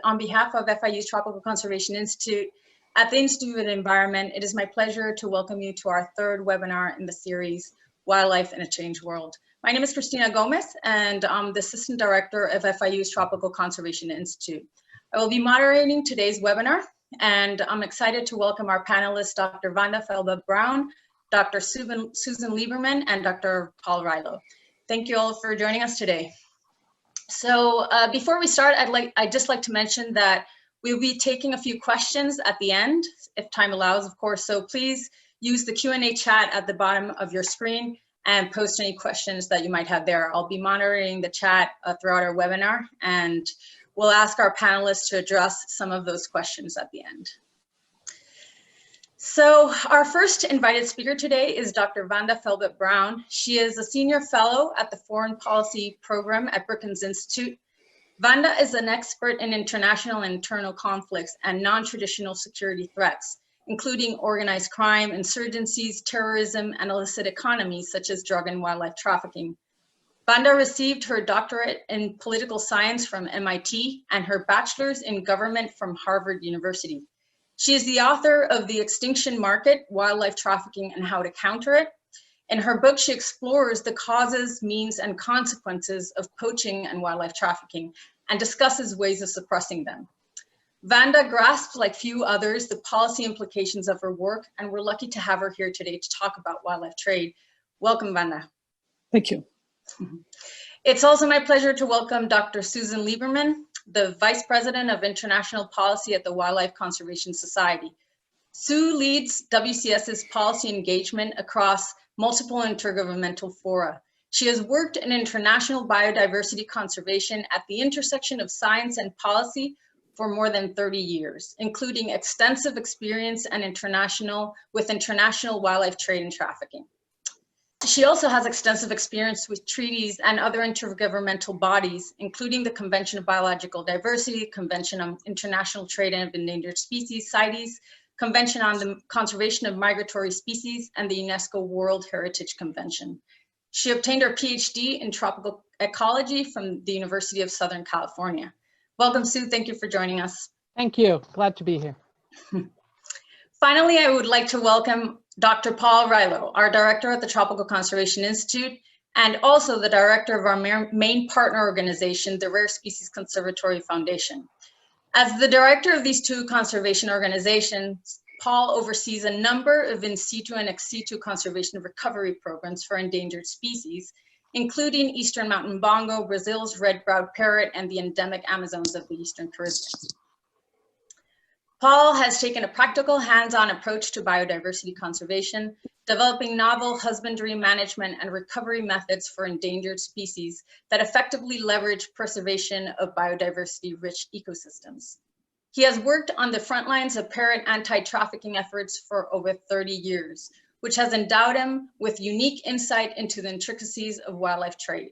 On behalf of FIU's Tropical Conservation Institute at the Institute of the Environment, it is my pleasure to welcome you to our third webinar in the series, Wildlife in a Changed World. My name is Cristina Gomez, and I'm the Assistant Director of FIU's Tropical Conservation Institute. I will be moderating today's webinar, and I'm excited to welcome our panelists, Dr. Vanda Felbab-Brown, Dr. Susan Lieberman, and Dr. Paul Reillo. Thank you all for joining us today. So before we start, I'd just like to mention that we'll be taking a few questions at the end, if time allows, of course. So please use the Q&A chat at the bottom of your screen and post any questions that you might have there. I'll be monitoring the chat throughout our webinar, and we'll ask our panelists to address some of those questions at the end. So our first invited speaker today is Dr. Vanda Felbab-Brown. She is a senior fellow at the Foreign Policy Program at Brookings Institute. Vanda is an expert in international and internal conflicts and non-traditional security threats, including organized crime, insurgencies, terrorism, and illicit economies such as drug and wildlife trafficking. Vanda received her doctorate in political science from MIT and her bachelor's in government from Harvard University. She is the author of The Extinction Market, Wildlife Trafficking and How to Counter It. In her book, she explores the causes, means, and consequences of poaching and wildlife trafficking and discusses ways of suppressing them. Vanda grasps, like few others, the policy implications of her work, and we're lucky to have her here today to talk about wildlife trade. Welcome, Vanda. Thank you. It's also my pleasure to welcome Dr. Susan Lieberman, the Vice President of International Policy at the Wildlife Conservation Society. Sue leads WCS's policy engagement across multiple intergovernmental fora. She has worked in international biodiversity conservation at the intersection of science and policy for more than 30 years, including extensive experience and with international wildlife trade and trafficking. She also has extensive experience with treaties and other intergovernmental bodies, including the Convention of Biological Diversity, Convention on International Trade of Endangered Species, CITES, Convention on the Conservation of Migratory Species, and the UNESCO World Heritage Convention. She obtained her PhD in tropical ecology from the University of Southern California. Welcome, Sue. Thank you for joining us. Thank you. Glad to be here. Finally, I would like to welcome Dr. Paul Reillo, our director at the Tropical Conservation Institute, and also the director of our main partner organization, the Rare Species Conservatory Foundation. As the director of these two conservation organizations, Paul oversees a number of in situ and ex situ conservation recovery programs for endangered species, including Eastern Mountain Bongo, Brazil's red-browed parrot, and the endemic Amazons of the Eastern Caribbean. Paul has taken a practical, hands-on approach to biodiversity conservation, developing novel husbandry management and recovery methods for endangered species that effectively leverage preservation of biodiversity-rich ecosystems. He has worked on the front lines of parrot anti-trafficking efforts for over 30 years, which has endowed him with unique insight into the intricacies of wildlife trade.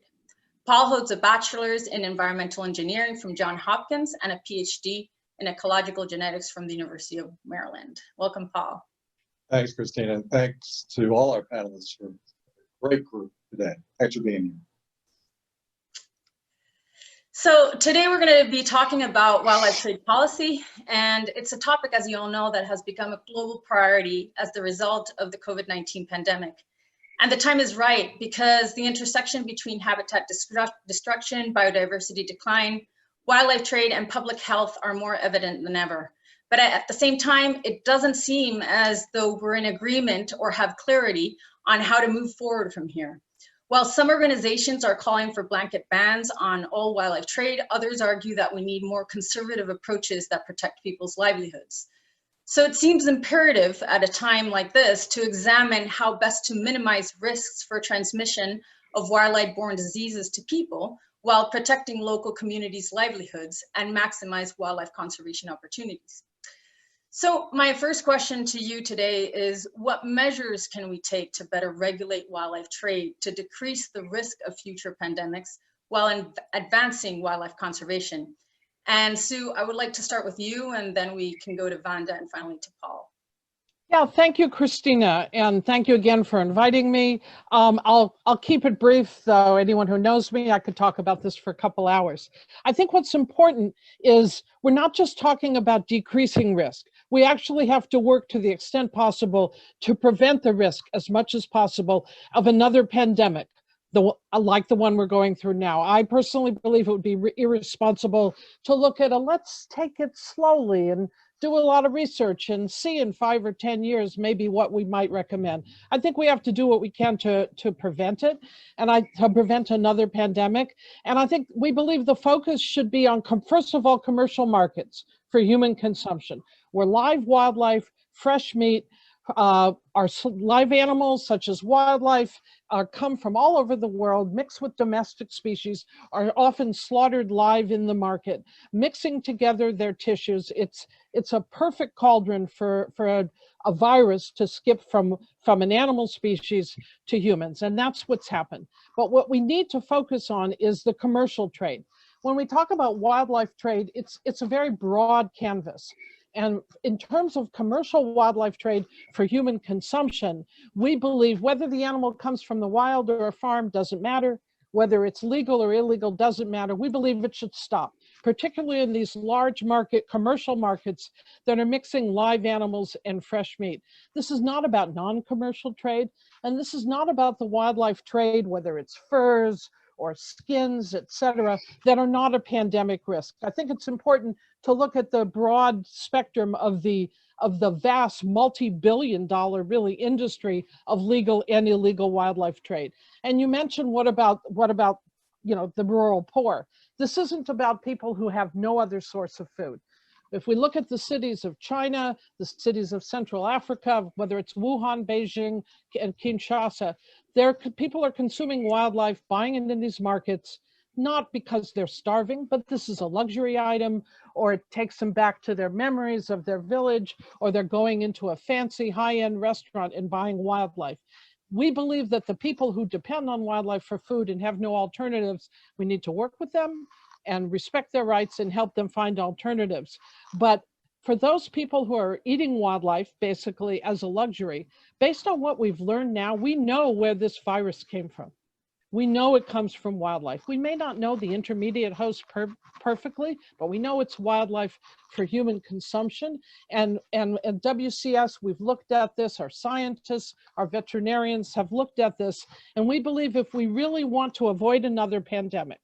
Paul holds a bachelor's in environmental engineering from Johns Hopkins and a PhD in ecological genetics from the University of Maryland. Welcome, Paul. Thanks, Christina, and thanks to all our panelists for a great group today. Thanks for being here. So today we're going to be talking about wildlife trade policy, and it's a topic, as you all know, that has become a global priority as the result of the COVID-19 pandemic. And the time is right because the intersection between habitat destruction, biodiversity decline, wildlife trade, and public health are more evident than ever. But at the same time, it doesn't seem as though we're in agreement or have clarity on how to move forward from here. While some organizations are calling for blanket bans on all wildlife trade, others argue that we need more conservative approaches that protect people's livelihoods. So it seems imperative at a time like this to examine how best to minimize risks for transmission of wildlife-borne diseases to people while protecting local communities' livelihoods and maximize wildlife conservation opportunities. So my first question to you today is, what measures can we take to better regulate wildlife trade to decrease the risk of future pandemics while advancing wildlife conservation? And Sue, I would like to start with you, and then we can go to Vanda and finally to Paul. Yeah, thank you, Christina, and thank you again for inviting me. I'll keep it brief, though. Anyone who knows me, I could talk about this for a couple hours. I think what's important is we're not just talking about decreasing risk. We actually have to work to the extent possible to prevent the risk as much as possible of another pandemic, like the one we're going through now. I personally believe it would be irresponsible to look at let's take it slowly and do a lot of research and see in 5 or 10 years maybe what we might recommend. I think we have to do what we can to prevent it, and to prevent another pandemic. And I think we believe the focus should be on, first of all, commercial markets for human consumption, where live wildlife, fresh meat, our live animals such as wildlife come from all over the world, mixed with domestic species, are often slaughtered live in the market, mixing together their tissues. It's a perfect cauldron for a virus to skip from an animal species to humans, and that's what's happened. But what we need to focus on is the commercial trade. When we talk about wildlife trade, it's a very broad canvas. And in terms of commercial wildlife trade for human consumption, we believe whether the animal comes from the wild or a farm doesn't matter, whether it's legal or illegal doesn't matter. We believe it should stop, particularly in these large commercial markets that are mixing live animals and fresh meat. This is not about non-commercial trade, and this is not about the wildlife trade, whether it's furs or skins, et cetera, that are not a pandemic risk. I think it's important to look at the broad spectrum of the vast multi-billion-dollar really industry of legal and illegal wildlife trade. And you mentioned what about the rural poor? This isn't about people who have no other source of food. If we look at the cities of China, the cities of Central Africa, whether it's Wuhan, Beijing, and Kinshasa, people are consuming wildlife, buying it in these markets, not because they're starving, but this is a luxury item, or it takes them back to their memories of their village, or they're going into a fancy high-end restaurant and buying wildlife. We believe that the people who depend on wildlife for food and have no alternatives, we need to work with them and respect their rights and help them find alternatives. But for those people who are eating wildlife basically as a luxury, based on what we've learned now, we know where this virus came from. We know it comes from wildlife. We may not know the intermediate host perfectly, but we know it's wildlife for human consumption. And at WCS, we've looked at this, our scientists, our veterinarians have looked at this, and we believe if we really want to avoid another pandemic,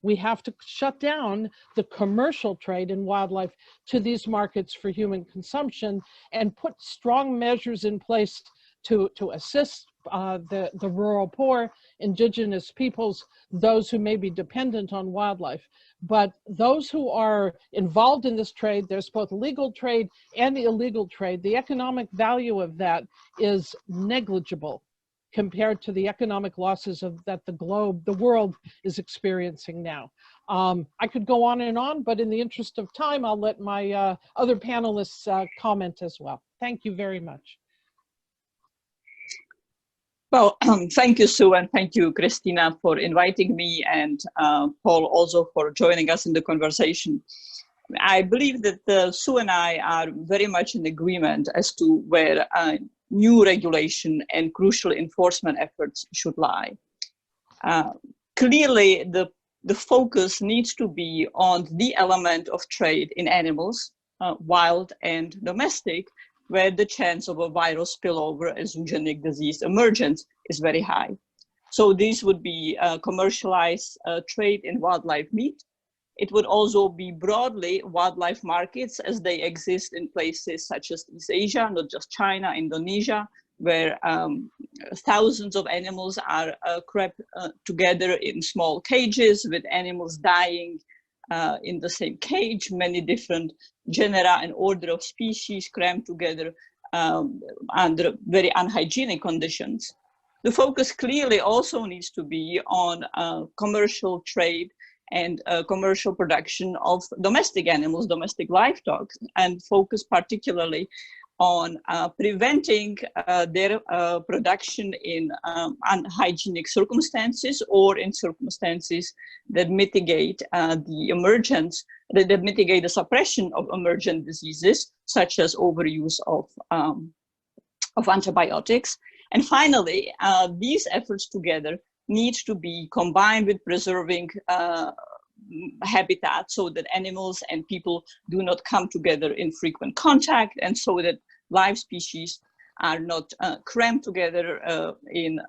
we have to shut down the commercial trade in wildlife to these markets for human consumption and put strong measures in place to assist the rural poor, indigenous peoples, those who may be dependent on wildlife. But those who are involved in this trade, there's both legal trade and illegal trade. The economic value of that is negligible compared to the economic losses that the world is experiencing now. I could go on, but in the interest of time, I'll let my other panelists comment as well. Thank you very much. Well, thank you, Sue, and thank you, Christina, for inviting me, and Paul also for joining us in the conversation. I believe that Sue and I are very much in agreement as to where new regulation and crucial enforcement efforts should lie. Clearly, the focus needs to be on the element of trade in animals, wild and domestic, where the chance of a viral spillover and zoogenic disease emergence is very high. So these would be commercialized trade in wildlife meat. It would also be broadly wildlife markets as they exist in places such as East Asia, not just China, Indonesia, where thousands of animals are crept together in small cages with animals dying in the same cage, many different genera and order of species crammed together under very unhygienic conditions. The focus clearly also needs to be on commercial trade and commercial production of domestic animals, domestic livestock, and focus particularly on preventing their production in unhygienic circumstances or in circumstances that mitigate the emergence that mitigate the suppression of emergent diseases, such as overuse of antibiotics. And finally, these efforts together need to be combined with preserving habitat so that animals and people do not come together in frequent contact, and so that live species are not crammed together in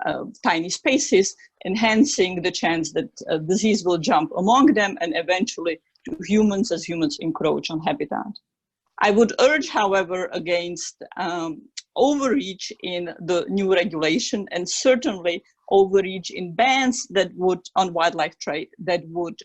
tiny spaces, enhancing the chance that disease will jump among them and eventually to humans as humans encroach on habitat. I would urge, however, against overreach in the new regulation, and certainly overreach in bans that would, on wildlife trade, that would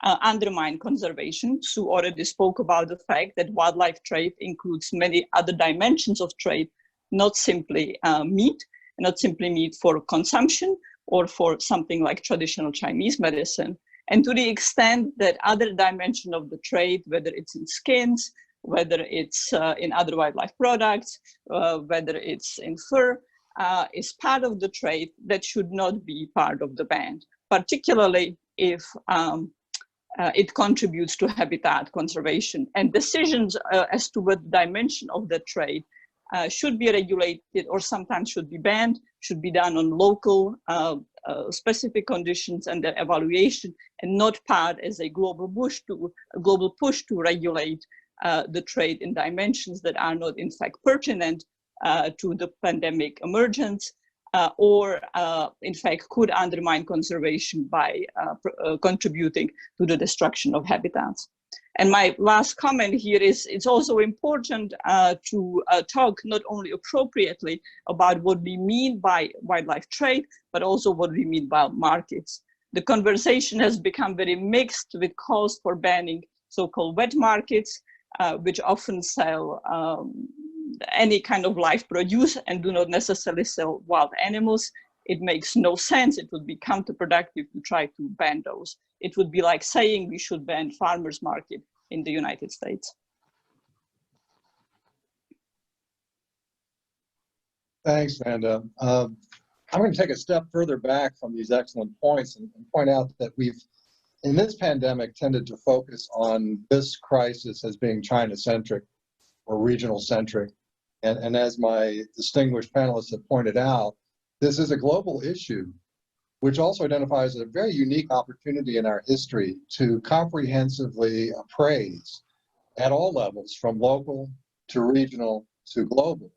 undermine conservation. Sue already spoke about the fact that wildlife trade includes many other dimensions of trade, not simply meat, not simply meat for consumption or for something like traditional Chinese medicine. And to the extent that other dimension of the trade, whether it's in skins, whether it's in other wildlife products, whether it's in fur, is part of the trade, that should not be part of the ban, particularly if it contributes to habitat conservation. And decisions as to what dimension of the trade should be regulated or sometimes should be banned, should be done on local specific conditions and their evaluation, and not part as a global push to regulate the trade in dimensions that are not in fact pertinent to the pandemic emergence, or in fact could undermine conservation by contributing to the destruction of habitats. And my last comment here is it's also important to talk not only appropriately about what we mean by wildlife trade, but also what we mean by markets. The conversation has become very mixed with calls for banning so-called wet markets, which often sell any kind of live produce and do not necessarily sell wild animals. It makes no sense. It would be counterproductive to try to ban those. It would be like saying we should ban farmers market in the United States. Thanks, Vanda. I'm going to take a step further back from these excellent points and point out that we've, in this pandemic, tended to focus on this crisis as being China-centric or regional-centric. And as my distinguished panelists have pointed out, this is a global issue, which also identifies a very unique opportunity in our history to comprehensively appraise at all levels, from local to regional to global,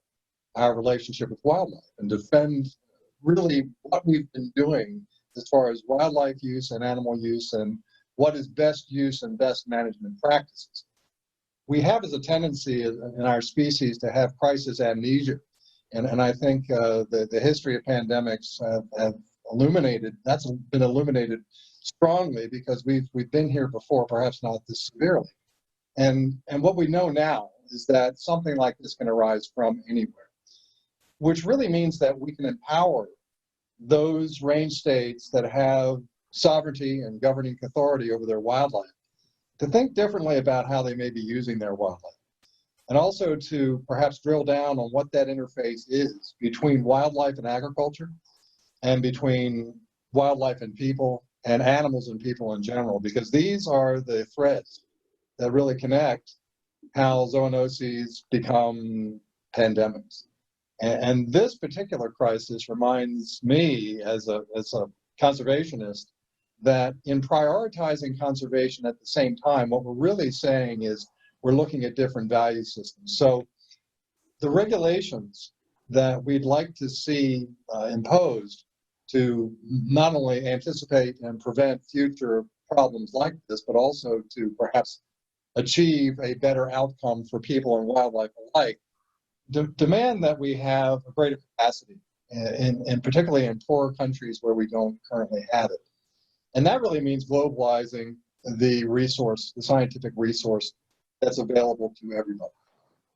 our relationship with wildlife and defend really what we've been doing as far as wildlife use and animal use and what is best use and best management practices. We have as a tendency in our species to have crisis amnesia. And I think the history of pandemics have illuminated, that's been illuminated strongly because we've been here before, perhaps not this severely. And what we know now is that something like this can arise from anywhere, which really means that we can empower those range states that have sovereignty and governing authority over their wildlife to think differently about how they may be using their wildlife. And also to perhaps drill down on what that interface is between wildlife and agriculture, and between wildlife and people, and animals and people in general, because these are the threads that really connect how zoonoses become pandemics. And this particular crisis reminds me as a conservationist that in prioritizing conservation at the same time, what we're really saying is we're looking at different value systems. So the regulations that we'd like to see imposed to not only anticipate and prevent future problems like this, but also to perhaps achieve a better outcome for people and wildlife alike, demand that we have a greater capacity, and particularly in poorer countries where we don't currently have it. And that really means globalizing the resource, the scientific resource that's available to everybody.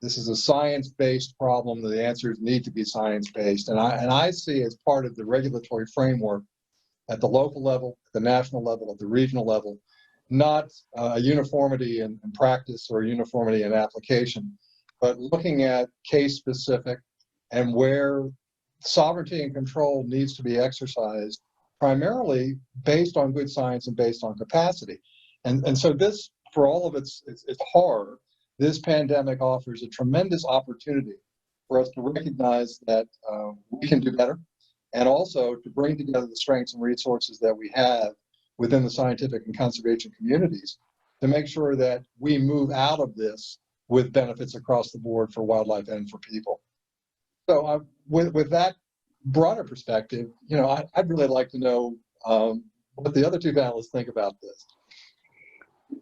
This is a science-based problem. The answers need to be science-based. And I see as part of the regulatory framework at the local level, at the national level, at the regional level, not a uniformity in practice or uniformity in application, but looking at case-specific and where sovereignty and control needs to be exercised primarily based on good science and based on capacity. And so this for all of its horror, this pandemic offers a tremendous opportunity for us to recognize that we can do better, and also to bring together the strengths and resources that we have within the scientific and conservation communities to make sure that we move out of this with benefits across the board for wildlife and for people. So with that broader perspective, I'd really like to know what the other two panelists think about this.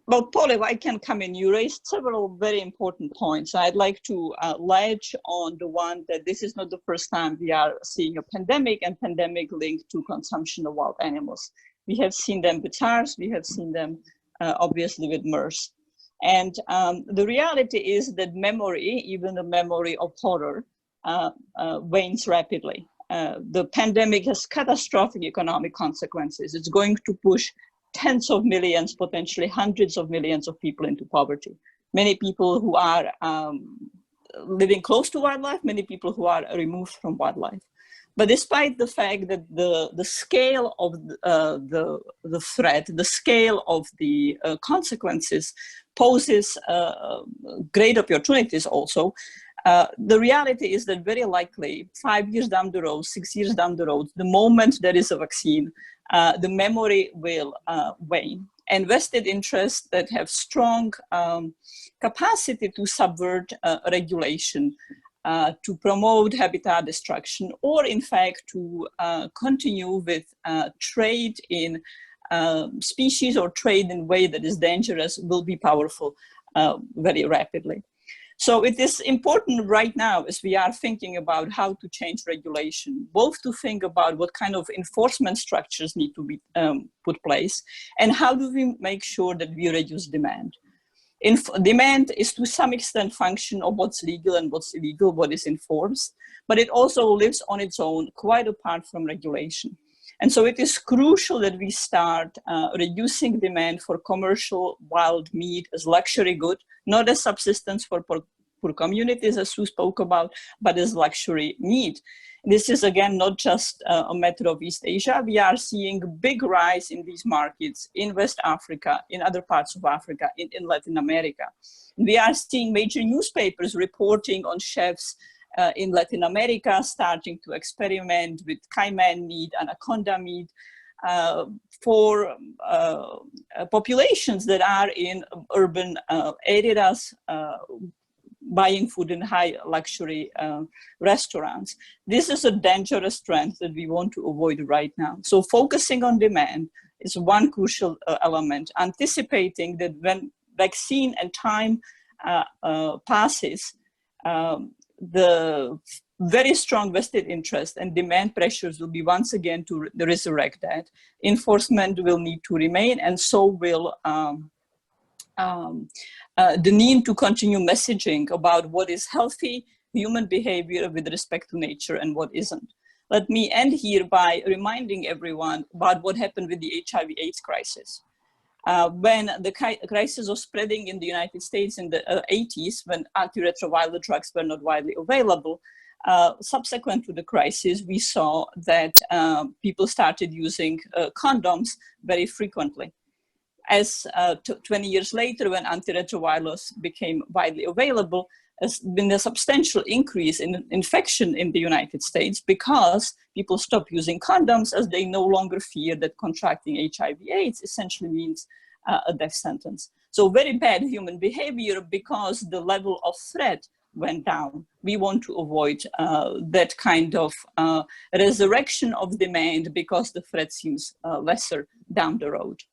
Well, Paul, if I can come in, you raised several very important points. I'd like to ledge on the one that this is not the first time we are seeing a pandemic and pandemic linked to consumption of wild animals. We have seen them with SARS, we have seen them obviously with MERS. And the reality is that memory, even the memory of horror, wanes rapidly. The pandemic has catastrophic economic consequences. It's going to push tens of millions, potentially hundreds of millions of people into poverty. Many people who are living close to wildlife, many people who are removed from wildlife. But despite the fact that the scale of the threat, the scale of the consequences poses great opportunities also, the reality is that very likely 5 years down the road, 6 years down the road, the moment there is a vaccine, the memory will wane. And vested interests that have strong capacity to subvert regulation, to promote habitat destruction, or in fact to continue with trade in species or trade in a way that is dangerous, will be powerful very rapidly. So it is important right now, as we are thinking about how to change regulation, both to think about what kind of enforcement structures need to be put place, and how do we make sure that we reduce demand. Demand is to some extent function of what's legal and what's illegal, what is enforced, but it also lives on its own, quite apart from regulation. And so it is crucial that we start reducing demand for commercial wild meat as luxury good, not as subsistence for poor communities, as Sue spoke about, but as luxury meat. This is, again, not just a matter of East Asia. We are seeing a big rise in these markets in West Africa, in other parts of Africa, in Latin America. We are seeing major newspapers reporting on chefs in Latin America starting to experiment with cayman meat, anaconda meat, for populations that are in urban areas, buying food in high luxury restaurants. This is a dangerous trend that we want to avoid right now. So focusing on demand is one crucial element, anticipating that when vaccine and time passes, the very strong vested interest and demand pressures will be once again to resurrect that. Enforcement will need to remain, and so will the need to continue messaging about what is healthy human behavior with respect to nature and what isn't. Let me end here by reminding everyone about what happened with the HIV/AIDS crisis. When the crisis was spreading in the United States in the 80s, when antiretroviral drugs were not widely available, subsequent to the crisis, we saw that people started using condoms very frequently. As 20 years later, when antiretrovirals became widely available, there's been a substantial increase in infection in the United States because people stopped using condoms, as they no longer fear that contracting HIV/AIDS essentially means a death sentence. So very bad human behavior because the level of threat went down. We want to avoid that kind of resurrection of demand because the threat seems lesser down the road.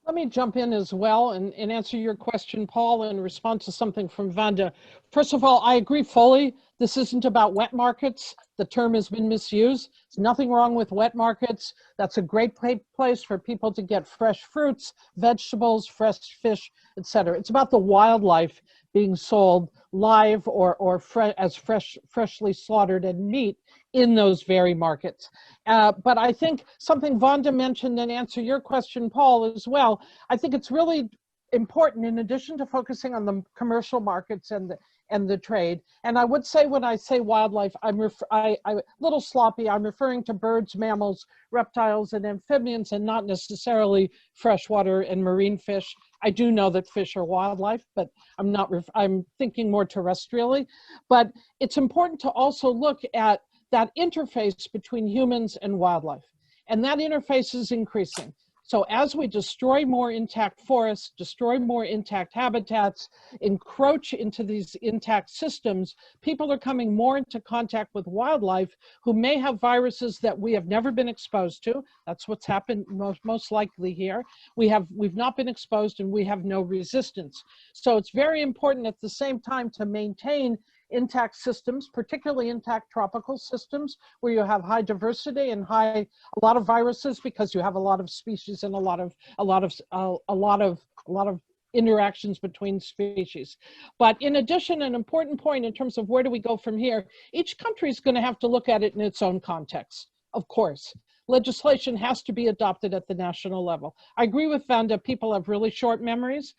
Let me jump in as well and answer your question, Paul, in response to something from Vanda. First of all, I agree fully. This isn't about wet markets. The term has been misused. There's nothing wrong with wet markets. That's a great place for people to get fresh fruits, vegetables, fresh fish, etc. It's about the wildlife being sold live or freshly slaughtered and meat in those very markets. But I think something Vanda mentioned, and answer your question, Paul, as well, I think it's really important, in addition to focusing on the commercial markets and and the trade. And I would say when I say wildlife, I'm a little sloppy. I'm referring to birds, mammals, reptiles, and amphibians, and not necessarily freshwater and marine fish. I do know that fish are wildlife, but I'm thinking more terrestrially. But it's important to also look at that interface between humans and wildlife. And that interface is increasing. So as we destroy more intact forests, destroy more intact habitats, encroach into these intact systems, people are coming more into contact with wildlife who may have viruses that we have never been exposed to. That's what's happened most likely here. We've not been exposed and we have no resistance. So it's very important at the same time to maintain intact systems, particularly intact tropical systems where you have high diversity and a lot of viruses, because you have a lot of species and a lot of interactions between species. But in addition, an important point in terms of where do we go from here, each country is going to have to look at it in its own context, of course. Legislation has to be adopted at the national level. I agree with Vanda, people have really short memories.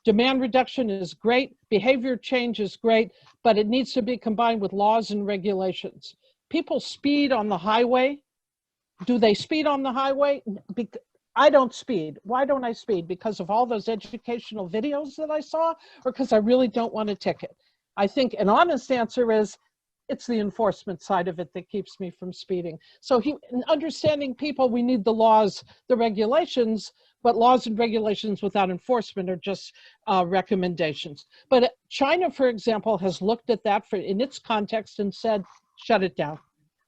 Demand reduction is great, behavior change is great, but it needs to be combined with laws and regulations. People speed on the highway. Do they speed on the highway? I don't speed. Why don't I speed? Because of all those educational videos that I saw, or because I really don't want a ticket? I think an honest answer is it's the enforcement side of it that keeps me from speeding. So understanding people, we need the laws, the regulations, but laws and regulations without enforcement are just recommendations. But China, for example, has looked at that in its context and said, shut it down.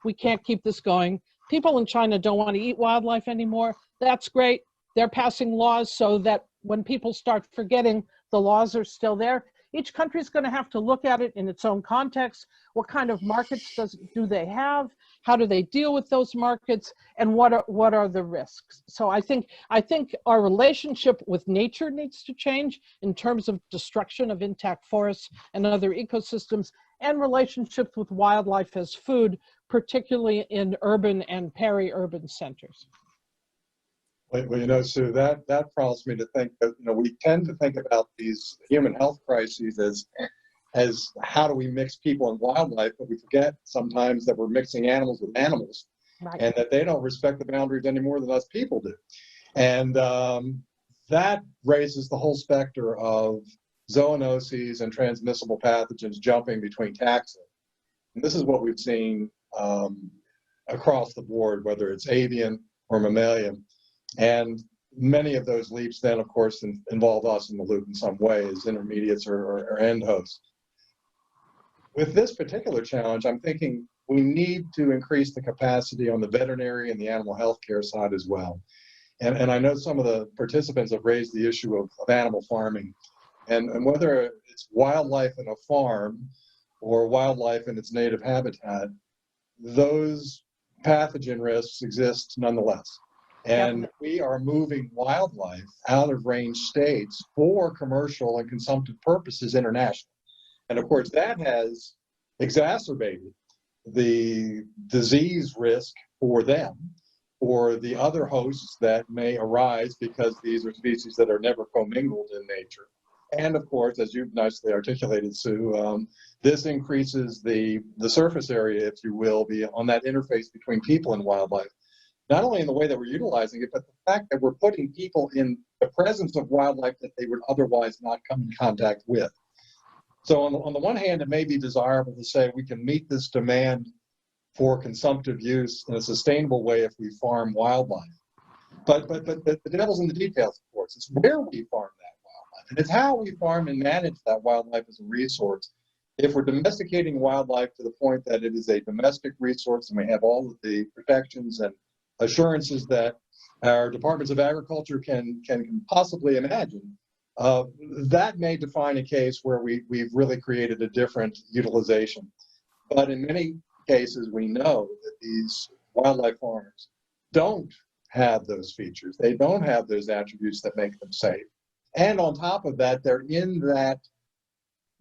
We can't keep this going. People in China don't want to eat wildlife anymore. That's great. They're passing laws so that when people start forgetting, the laws are still there. Each country is going to have to look at it in its own context. What kind of markets do they have? How do they deal with those markets? And what are the risks? So I think our relationship with nature needs to change in terms of destruction of intact forests and other ecosystems, and relationships with wildlife as food, particularly in urban and peri-urban centers. Well, Sue, that prompts me to think that, we tend to think about these human health crises as how do we mix people and wildlife, but we forget sometimes that we're mixing animals with animals, right, and that they don't respect the boundaries any more than us people do. And that raises the whole specter of zoonoses and transmissible pathogens jumping between taxa. And this is what we've seen across the board, whether it's avian or mammalian. And many of those leaps then, of course, involve us in the loop in some way as intermediates or end hosts. With this particular challenge, I'm thinking we need to increase the capacity on the veterinary and the animal health care side as well. And I know some of the participants have raised the issue of animal farming, and whether it's wildlife in a farm or wildlife in its native habitat, those pathogen risks exist nonetheless. And we are moving wildlife out of range states for commercial and consumptive purposes internationally. And of course, that has exacerbated the disease risk for them or the other hosts that may arise, because these are species that are never commingled in nature. And of course, as you've nicely articulated, Sue, this increases the surface area, if you will, on that interface between people and wildlife. Not only in the way that we're utilizing it, but the fact that we're putting people in the presence of wildlife that they would otherwise not come in contact with. So on the one hand, it may be desirable to say we can meet this demand for consumptive use in a sustainable way if we farm wildlife. But the devil's in the details, of course. It's where we farm that wildlife, and it's how we farm and manage that wildlife as a resource. If we're domesticating wildlife to the point that it is a domestic resource and we have all of the protections and assurances that our departments of agriculture can possibly imagine, that may define a case where we've really created a different utilization. But in many cases, we know that these wildlife farms don't have those features. They don't have those attributes that make them safe. And on top of that, they're in that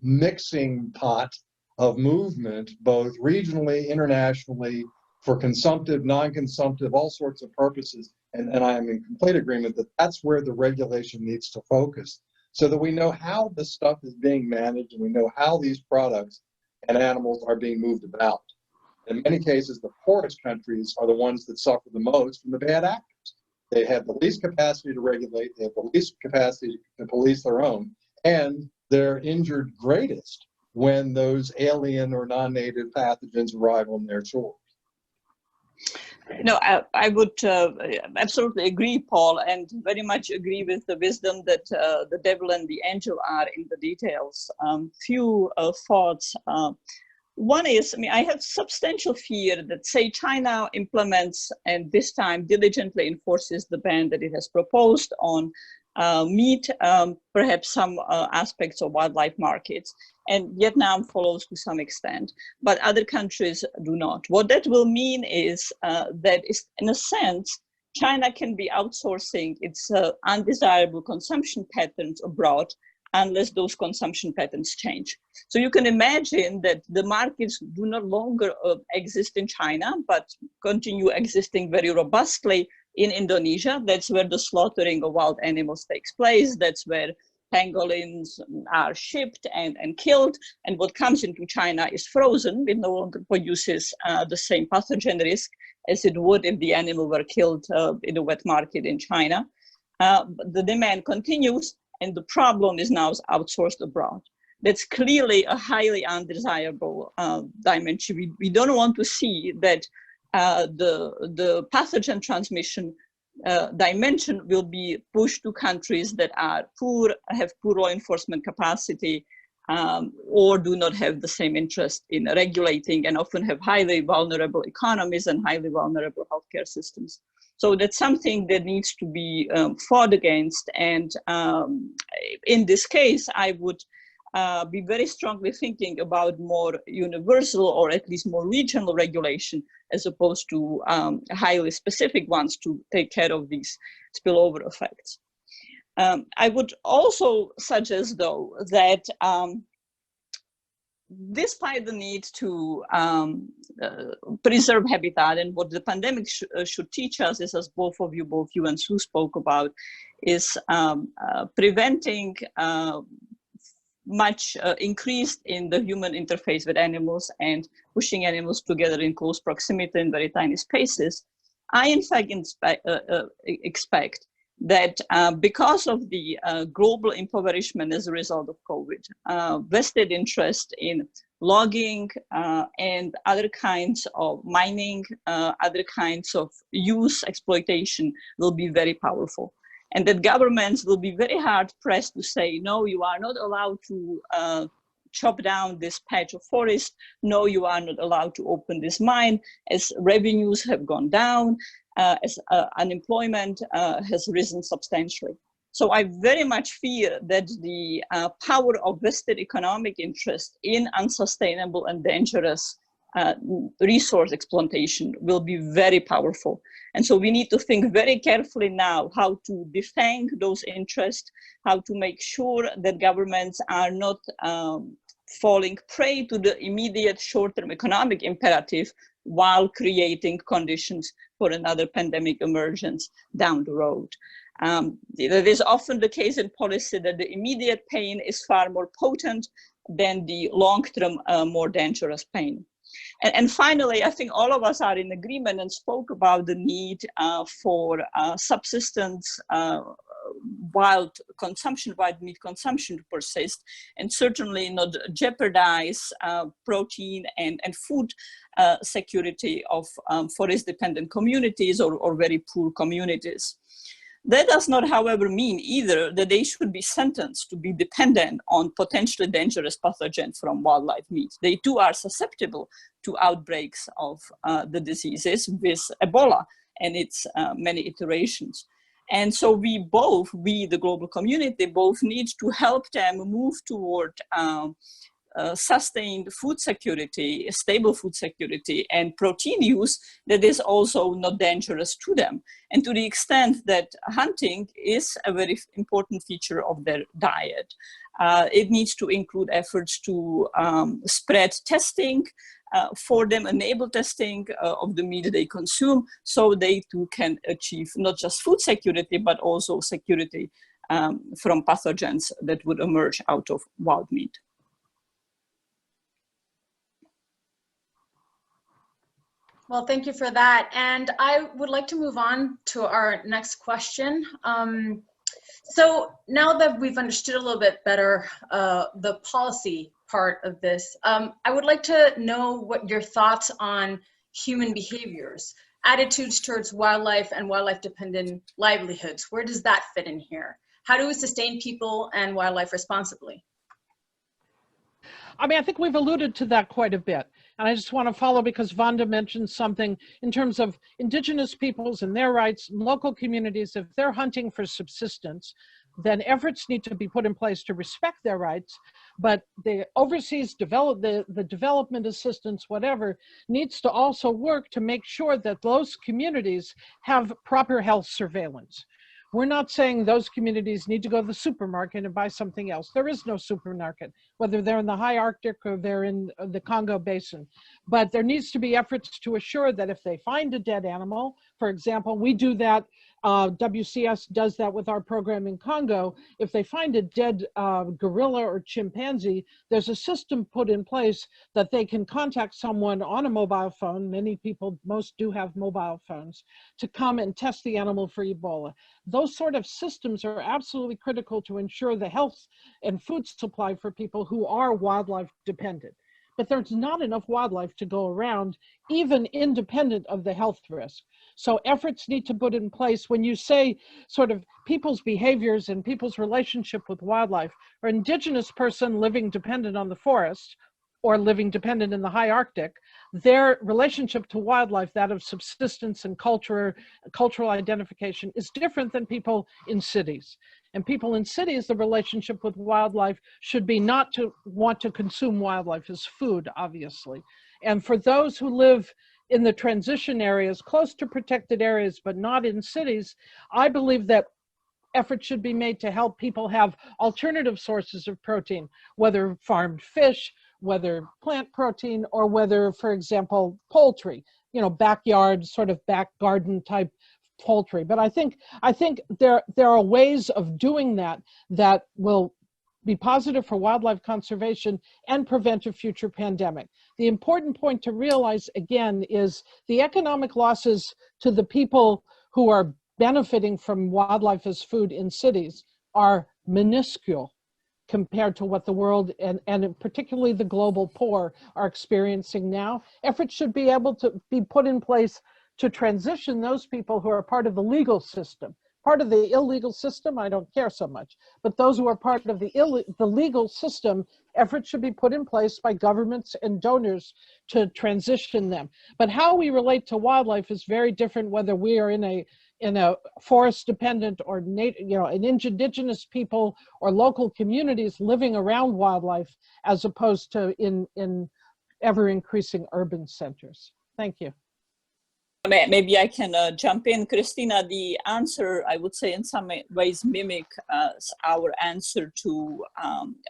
mixing pot of movement, both regionally, internationally, for consumptive, non-consumptive, all sorts of purposes. And I am in complete agreement that that's where the regulation needs to focus. so that we know how this stuff is being managed and we know how these products and animals are being moved about. In many cases, the poorest countries are the ones that suffer the most from the bad actors. They have the least capacity to regulate, they have the least capacity to police their own, and they're injured greatest when those alien or non-native pathogens arrive on their shores. No, I would absolutely agree, Paul, and very much agree with the wisdom that the devil and the angel are in the details. Few thoughts. One is, I have substantial fear that, say, China implements and this time diligently enforces the ban that it has proposed on meat, perhaps some aspects of wildlife markets, and Vietnam follows to some extent, but other countries do not. What that will mean is that, in a sense, China can be outsourcing its undesirable consumption patterns abroad unless those consumption patterns change. So you can imagine that the markets do not longer exist in China, but continue existing very robustly in Indonesia. That's where the slaughtering of wild animals takes place. That's where pangolins are shipped and killed. And what comes into China is frozen. It no longer produces the same pathogen risk as it would if the animal were killed in a wet market in China. The demand continues, and the problem is now outsourced abroad. That's clearly a highly undesirable dimension. We don't want to see that the pathogen transmission dimension will be pushed to countries that are poor, have poor law enforcement capacity, or do not have the same interest in regulating, and often have highly vulnerable economies and highly vulnerable healthcare systems. So that's something that needs to be fought against. And in this case, I would be very strongly thinking about more universal or at least more regional regulation, as opposed to highly specific ones to take care of these spillover effects. I would also suggest, though, that despite the need to preserve habitat, and what the pandemic should teach us is, as both you and Sue spoke about, is preventing much increased in the human interface with animals and pushing animals together in close proximity in very tiny spaces. I, in fact, expect that because of the global impoverishment as a result of COVID, vested interest in logging and other kinds of mining, other kinds of use exploitation will be very powerful. And that governments will be very hard pressed to say, no, you are not allowed to chop down this patch of forest. No, you are not allowed to open this mine, as revenues have gone down, as unemployment has risen substantially. So I very much fear that the power of vested economic interest in unsustainable and dangerous resource exploitation will be very powerful. And so we need to think very carefully now how to defend those interests, how to make sure that governments are not falling prey to the immediate short-term economic imperative while creating conditions for another pandemic emergence down the road. That is often the case in policy, that the immediate pain is far more potent than the long-term, more dangerous pain. And finally, I think all of us are in agreement and spoke about the need for subsistence wild meat consumption to persist, and certainly not jeopardize protein and food security of forest-dependent communities or very poor communities. That does not, however, mean either that they should be sentenced to be dependent on potentially dangerous pathogens from wildlife meat. They too are susceptible to outbreaks of the diseases with Ebola and its many iterations. And so we, the global community, both need to help them move toward sustained food security, stable food security, and protein use that is also not dangerous to them. And to the extent that hunting is a very important feature of their diet, it needs to include efforts to spread testing for them, enable testing of the meat they consume, so they too can achieve not just food security, but also security from pathogens that would emerge out of wild meat. Well, thank you for that. And I would like to move on to our next question. So now that we've understood a little bit better the policy part of this, I would like to know what your thoughts on human behaviors, attitudes towards wildlife and wildlife-dependent livelihoods. Where does that fit in here? How do we sustain people and wildlife responsibly? I mean, I think we've alluded to that quite a bit. And I just want to follow because Vanda mentioned something in terms of indigenous peoples and their rights, local communities. If they're hunting for subsistence, then efforts need to be put in place to respect their rights. But the overseas the development assistance, whatever, needs to also work to make sure that those communities have proper health surveillance. We're not saying those communities need to go to the supermarket and buy something else. There is no supermarket, whether they're in the high Arctic or they're in the Congo Basin. But there needs to be efforts to assure that if they find a dead animal, for example, we do that, WCS does that with our program in Congo. If they find a dead gorilla or chimpanzee, there's a system put in place that they can contact someone on a mobile phone. Most do have mobile phones, to come and test the animal for Ebola. Those sort of systems are absolutely critical to ensure the health and food supply for people who are wildlife dependent. But there's not enough wildlife to go around, even independent of the health risk. So efforts need to put in place. When you say sort of people's behaviors and people's relationship with wildlife, or indigenous person living dependent on the forest or living dependent in the high Arctic, their relationship to wildlife, that of subsistence and cultural identification, is different than people in cities. And people in cities, the relationship with wildlife should be not to want to consume wildlife as food, obviously. And for those who live in the transition areas, close to protected areas, but not in cities, I believe that efforts should be made to help people have alternative sources of protein, whether farmed fish, whether plant protein, or whether, for example, poultry, backyard, sort of back garden type poultry. But I think there are ways of doing that will be positive for wildlife conservation and prevent a future pandemic. The important point to realize, again, is the economic losses to the people who are benefiting from wildlife as food in cities are minuscule compared to what the world and particularly the global poor are experiencing now. Efforts should be able to be put in place to transition those people who are part of the legal system. Part of the illegal system, I don't care so much, but those who are part of the legal system, efforts should be put in place by governments and donors to transition them. But how we relate to wildlife is very different whether we are in a forest dependent or an indigenous people or local communities living around wildlife, as opposed to in ever increasing urban centers. Thank you. Maybe I can jump in. Christina, the answer, I would say, in some ways mimic our answer to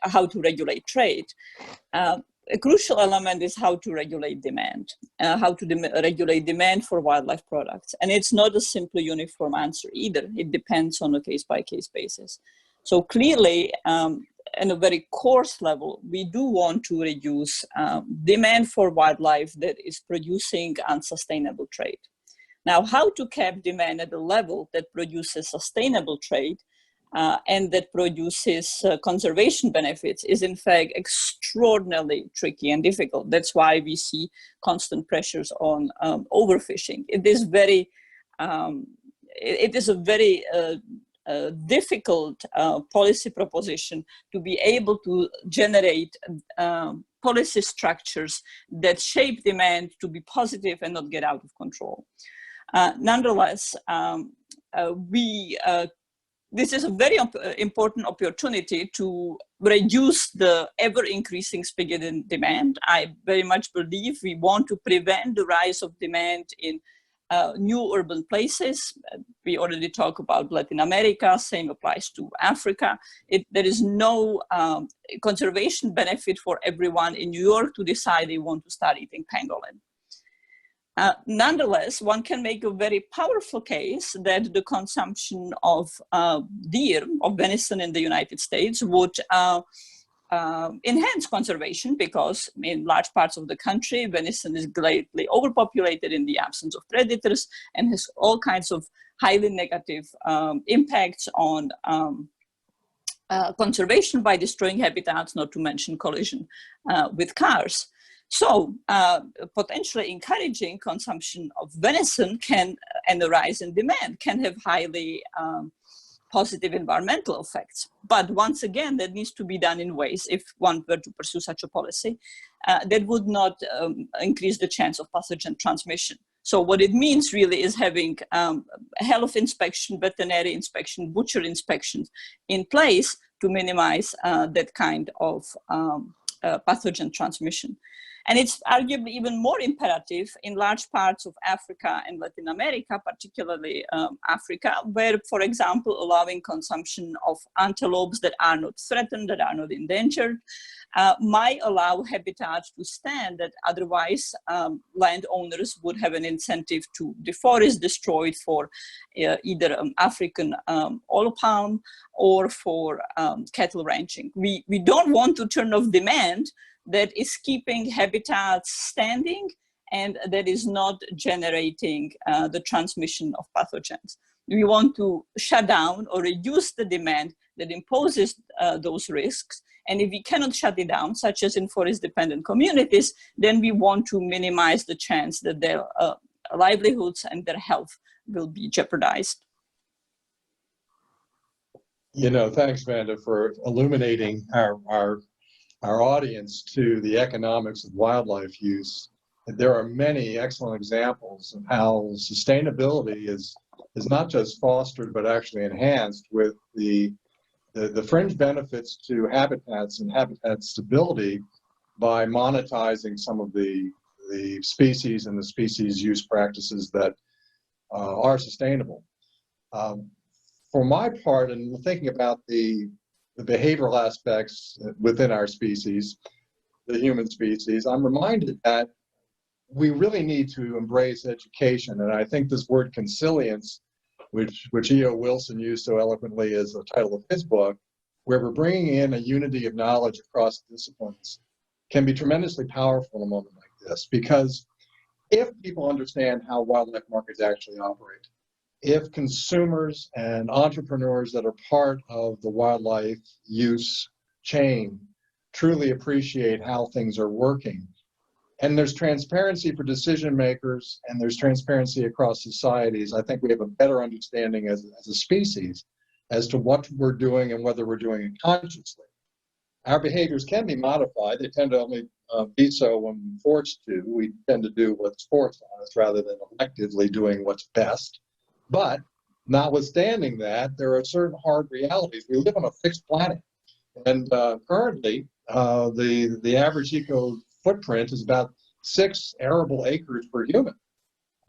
how to regulate trade. A crucial element is how to regulate demand, how to regulate demand for wildlife products. And it's not a simple uniform answer either. It depends on a case-by-case basis. So clearly, at a very coarse level, we do want to reduce demand for wildlife that is producing unsustainable trade. Now, how to cap demand at a level that produces sustainable trade and that produces conservation benefits is in fact extraordinarily tricky and difficult. That's why we see constant pressures on overfishing. It is a very difficult policy proposition to be able to generate policy structures that shape demand to be positive and not get out of control. Nonetheless, this is a very important opportunity to reduce the ever-increasing spigot in demand. I very much believe we want to prevent the rise of demand in new urban places. We already talked about Latin America, same applies to Africa. There is no conservation benefit for everyone in New York to decide they want to start eating pangolin. Nonetheless, one can make a very powerful case that the consumption of deer, of venison in the United States would enhance conservation, because in large parts of the country, venison is greatly overpopulated in the absence of predators and has all kinds of highly negative impacts on conservation by destroying habitats, not to mention collision with cars. So potentially encouraging consumption of venison and a rise in demand can have highly positive environmental effects. But once again, that needs to be done in ways, if one were to pursue such a policy, that would not increase the chance of pathogen transmission. So what it means really is having health inspection, veterinary inspection, butcher inspections in place to minimize that kind of pathogen transmission. And it's arguably even more imperative in large parts of Africa and Latin America, particularly Africa, where, for example, allowing consumption of antelopes that are not threatened, that are not endangered, might allow habitats to stand that otherwise landowners would have an incentive to deforest, destroy it for either African oil palm or for cattle ranching. We don't want to turn off demand that is keeping habitats standing and that is not generating the transmission of pathogens. We want to shut down or reduce the demand that imposes those risks. And if we cannot shut it down, such as in forest-dependent communities, then we want to minimize the chance that their livelihoods and their health will be jeopardized. You know, thanks, Vanda, for illuminating our audience to the economics of wildlife use. There are many excellent examples of how sustainability is not just fostered, but actually enhanced with the fringe benefits to habitats and habitat stability by monetizing some of the species and the species use practices that are sustainable. For my part, and thinking about the behavioral aspects within our species, the human species, I'm reminded that we really need to embrace education. And I think this word consilience, which E.O. Wilson used so eloquently as the title of his book, where we're bringing in a unity of knowledge across disciplines, can be tremendously powerful in a moment like this. Because if people understand how wildlife markets actually operate, if consumers and entrepreneurs that are part of the wildlife use chain truly appreciate how things are working, and there's transparency for decision makers and there's transparency across societies, I think we have a better understanding as a species as to what we're doing and whether we're doing it consciously. Our behaviors can be modified. They tend to only be so when forced to. We tend to do what's forced on us rather than electively doing what's best. But notwithstanding that, there are certain hard realities. We live on a fixed planet. And currently, the average eco footprint is about 6 arable acres per human.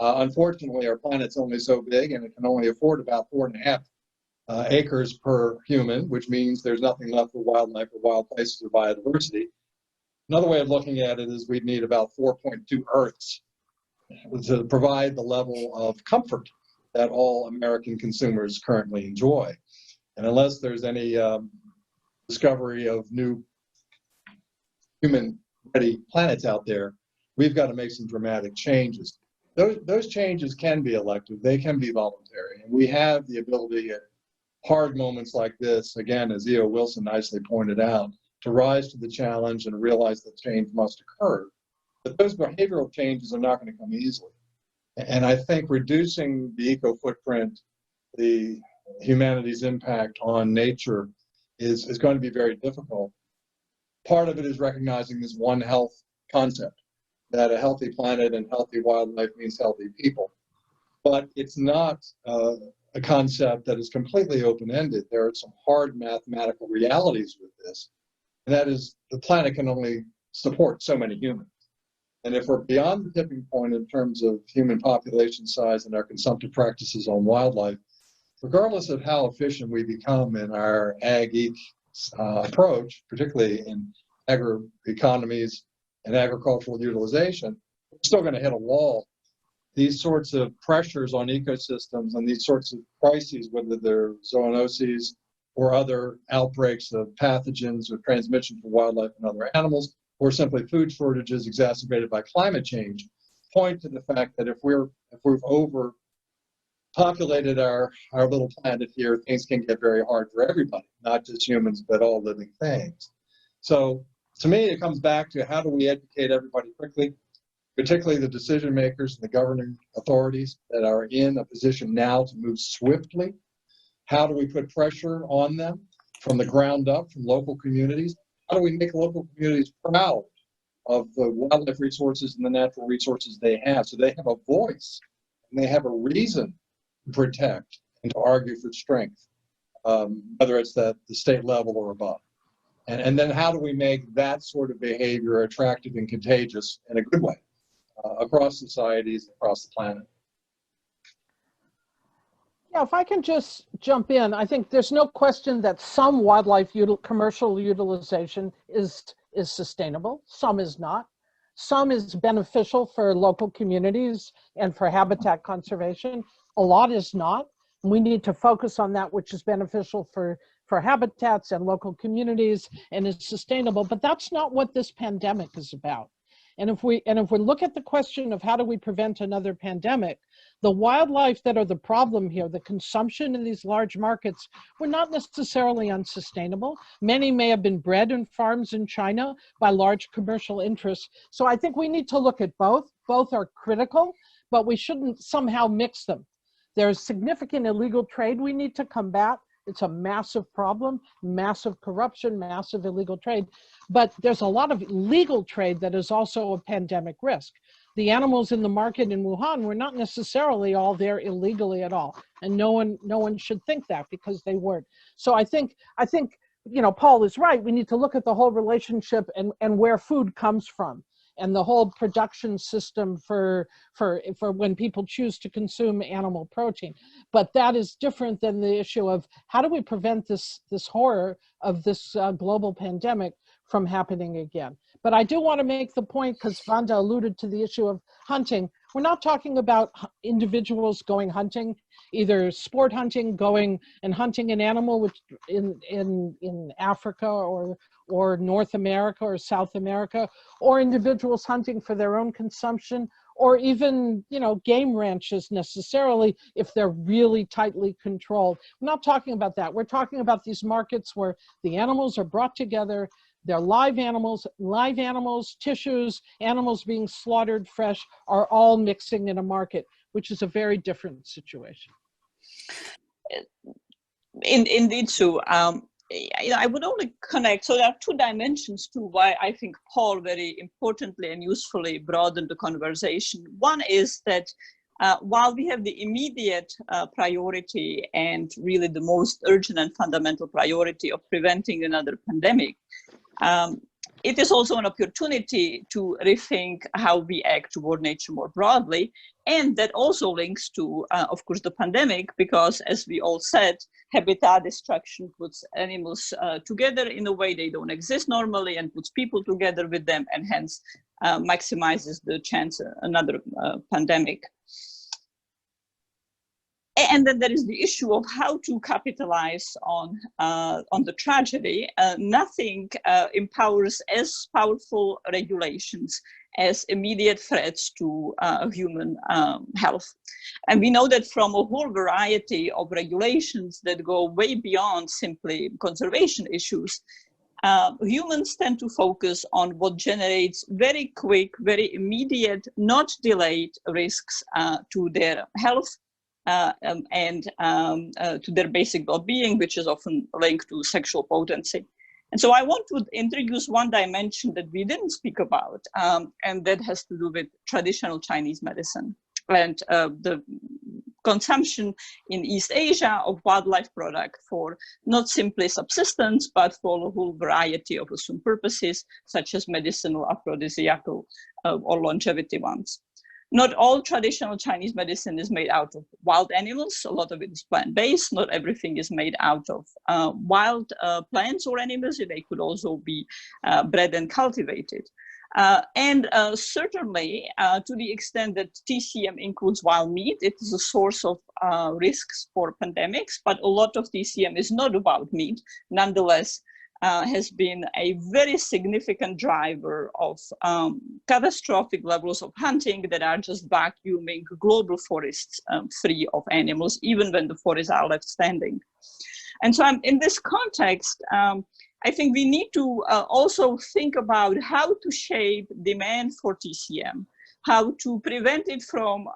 Unfortunately, our planet's only so big and it can only afford about 4.5 acres per human, which means there's nothing left for wildlife or wild places or biodiversity. Another way of looking at it is we'd need about 4.2 Earths to provide the level of comfort that all American consumers currently enjoy. And unless there's any discovery of new human-ready planets out there, we've got to make some dramatic changes. Those changes can be elective, they can be voluntary, and we have the ability at hard moments like this, again, as E.O. Wilson nicely pointed out, to rise to the challenge and realize that change must occur. But those behavioral changes are not going to come easily. And I think reducing the eco footprint, the humanity's impact on nature is going to be very difficult. Part of it is recognizing this one health concept, that a healthy planet and healthy wildlife means healthy people. But it's not a concept that is completely open-ended. There are some hard mathematical realities with this, and that is the planet can only support so many humans. And if we're beyond the tipping point in terms of human population size and our consumptive practices on wildlife, regardless of how efficient we become in our ag-eek approach, particularly in agri-economies and agricultural utilization, we're still going to hit a wall these sorts of pressures on ecosystems and these sorts of crises, whether they're zoonoses or other outbreaks of pathogens or transmission for wildlife and other animals, or simply food shortages exacerbated by climate change, point to the fact that if we've overpopulated our little planet here, things can get very hard for everybody, not just humans, but all living things. So to me, it comes back to how do we educate everybody quickly, particularly the decision makers and the governing authorities that are in a position now to move swiftly. How do we put pressure on them from the ground up, from local communities? How do we make local communities proud of the wildlife resources and the natural resources they have, so they have a voice and they have a reason to protect and to argue for strength, whether it's at the state level or above? And then how do we make that sort of behavior attractive and contagious in a good way across societies, across the planet? Yeah, if I can just jump in, I think there's no question that some wildlife commercial utilization is sustainable, some is not. Some is beneficial for local communities and for habitat conservation. A lot is not. We need to focus on that which is beneficial for habitats and local communities and is sustainable, but that's not what this pandemic is about. And if we look at the question of how do we prevent another pandemic, the wildlife that are the problem here, the consumption in these large markets, were not necessarily unsustainable. Many may have been bred in farms in China by large commercial interests. So I think we need to look at both. Both are critical, but we shouldn't somehow mix them. There's significant illegal trade we need to combat. It's a massive problem, massive corruption, massive illegal trade. But there's a lot of legal trade that is also a pandemic risk. The animals in the market in Wuhan were not necessarily all there illegally at all. And no one should think that, because they weren't. So I think, Paul is right. We need to look at the whole relationship and where food comes from, and the whole production system for when people choose to consume animal protein. But that is different than the issue of how do we prevent this horror of this global pandemic from happening again. But I do want to make the point, because Vanda alluded to the issue of hunting. We're not talking about individuals going hunting, either sport hunting, going and hunting an animal, which in Africa or North America or South America, or individuals hunting for their own consumption, or even, game ranches necessarily, if they're really tightly controlled. We're not talking about that. We're talking about these markets where the animals are brought together. They're live animals, tissues, animals being slaughtered fresh, are all mixing in a market, which is a very different situation. Indeed, Sue. I would only connect, so there are two dimensions to why I think Paul very importantly and usefully broadened the conversation. One is that while we have the immediate priority and really the most urgent and fundamental priority of preventing another pandemic, it is also an opportunity to rethink how we act toward nature more broadly. And that also links to, of course, the pandemic, because as we all said, habitat destruction puts animals together in a way they don't exist normally, and puts people together with them, and hence maximizes the chance of another pandemic. And then there is the issue of how to capitalize on the tragedy. Nothing empowers as powerful regulations as immediate threats to human health. And we know that from a whole variety of regulations that go way beyond simply conservation issues, humans tend to focus on what generates very quick, very immediate, not delayed risks to their health, and to their basic well-being, which is often linked to sexual potency. And so I want to introduce one dimension that we didn't speak about, and that has to do with traditional Chinese medicine and the consumption in East Asia of wildlife product for not simply subsistence, but for a whole variety of assumed purposes, such as medicinal, aphrodisiacal, or longevity ones. Not all traditional Chinese medicine is made out of wild animals. A lot of it is plant-based. Not everything is made out of wild plants or animals. They could also be bred and cultivated. And certainly, to the extent that TCM includes wild meat, it is a source of risks for pandemics, but a lot of TCM is not about meat. Nonetheless, has been a very significant driver of catastrophic levels of hunting that are just vacuuming global forests free of animals, even when the forests are left standing. And so in this context, I think we need to also think about how to shape demand for TCM, how to prevent it from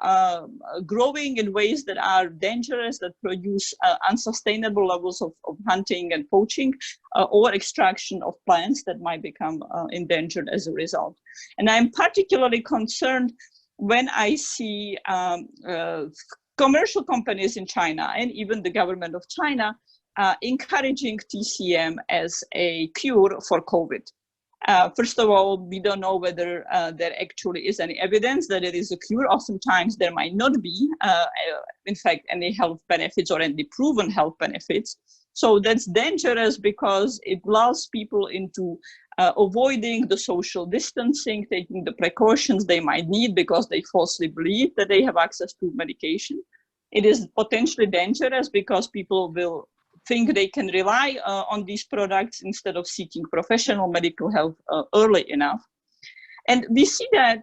growing in ways that are dangerous, that produce unsustainable levels of hunting and poaching, or extraction of plants that might become endangered as a result. And I'm particularly concerned when I see commercial companies in China and even the government of China encouraging TCM as a cure for COVID. First of all, we don't know whether there actually is any evidence that it is a cure. Oftentimes there might not be, in fact, any health benefits or any proven health benefits. So that's dangerous because it lulls people into avoiding the social distancing, taking the precautions they might need because they falsely believe that they have access to medication. It is potentially dangerous because people will think they can rely on these products instead of seeking professional medical help early enough. And we see that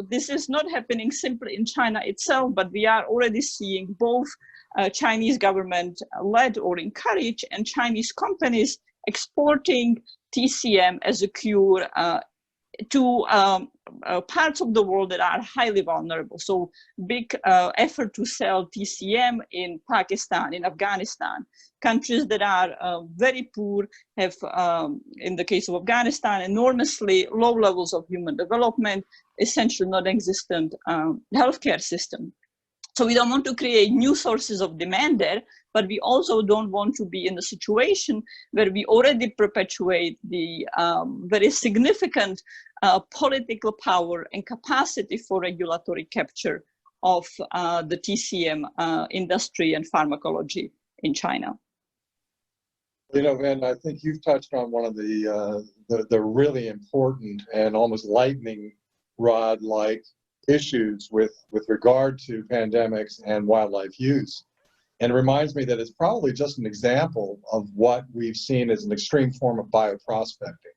this is not happening simply in China itself, but we are already seeing both Chinese government led or encouraged and Chinese companies exporting TCM as a cure to parts of the world that are highly vulnerable. So big effort to sell TCM in Pakistan, in Afghanistan, countries that are very poor, have, in the case of Afghanistan, enormously low levels of human development, essentially non-existent healthcare system. So we don't want to create new sources of demand there, but we also don't want to be in a situation where we already perpetuate the very significant political power and capacity for regulatory capture of the TCM industry and pharmacology in China. You know, Vanda, I think you've touched on one of the really important and almost lightning rod-like issues with regard to pandemics and wildlife use. And it reminds me that it's probably just an example of what we've seen as an extreme form of bioprospecting.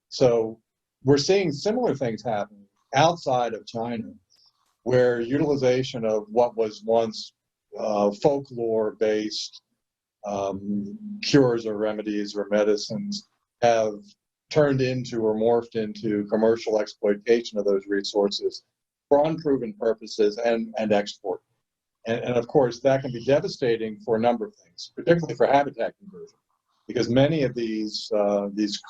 So we're seeing similar things happen outside of China, where utilization of what was once folklore-based cures or remedies or medicines have turned into or morphed into commercial exploitation of those resources for unproven purposes and export. And of course, that can be devastating for a number of things, particularly for habitat conversion, because many of these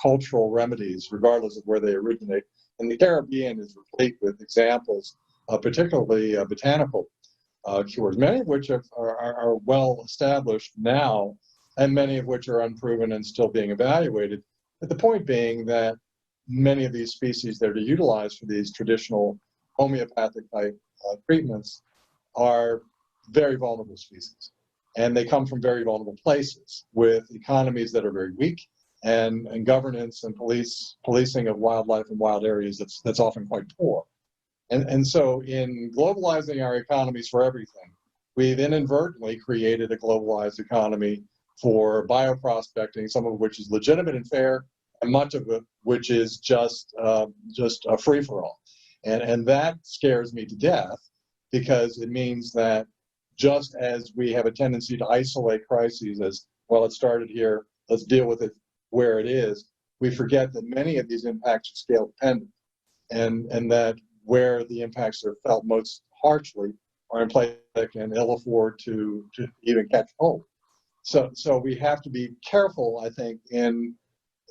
cultural remedies, regardless of where they originate, and the Caribbean is replete with examples of particularly botanical cures, many of which are well established now, and many of which are unproven and still being evaluated. But the point being that many of these species that are utilized for these traditional homeopathic type treatments are very vulnerable species, and they come from very vulnerable places with economies that are very weak, and governance and policing of wildlife and wild areas that's often quite poor. And so in globalizing our economies for everything, we've inadvertently created a globalized economy for bioprospecting, some of which is legitimate and fair, and much of it which is just a free-for-all. And that scares me to death, because it means that just as we have a tendency to isolate crises as, well, it started here, let's deal with it where it is, we forget that many of these impacts are scale dependent, and that where the impacts are felt most harshly are in places that can ill afford to even catch hold. So we have to be careful, I think, in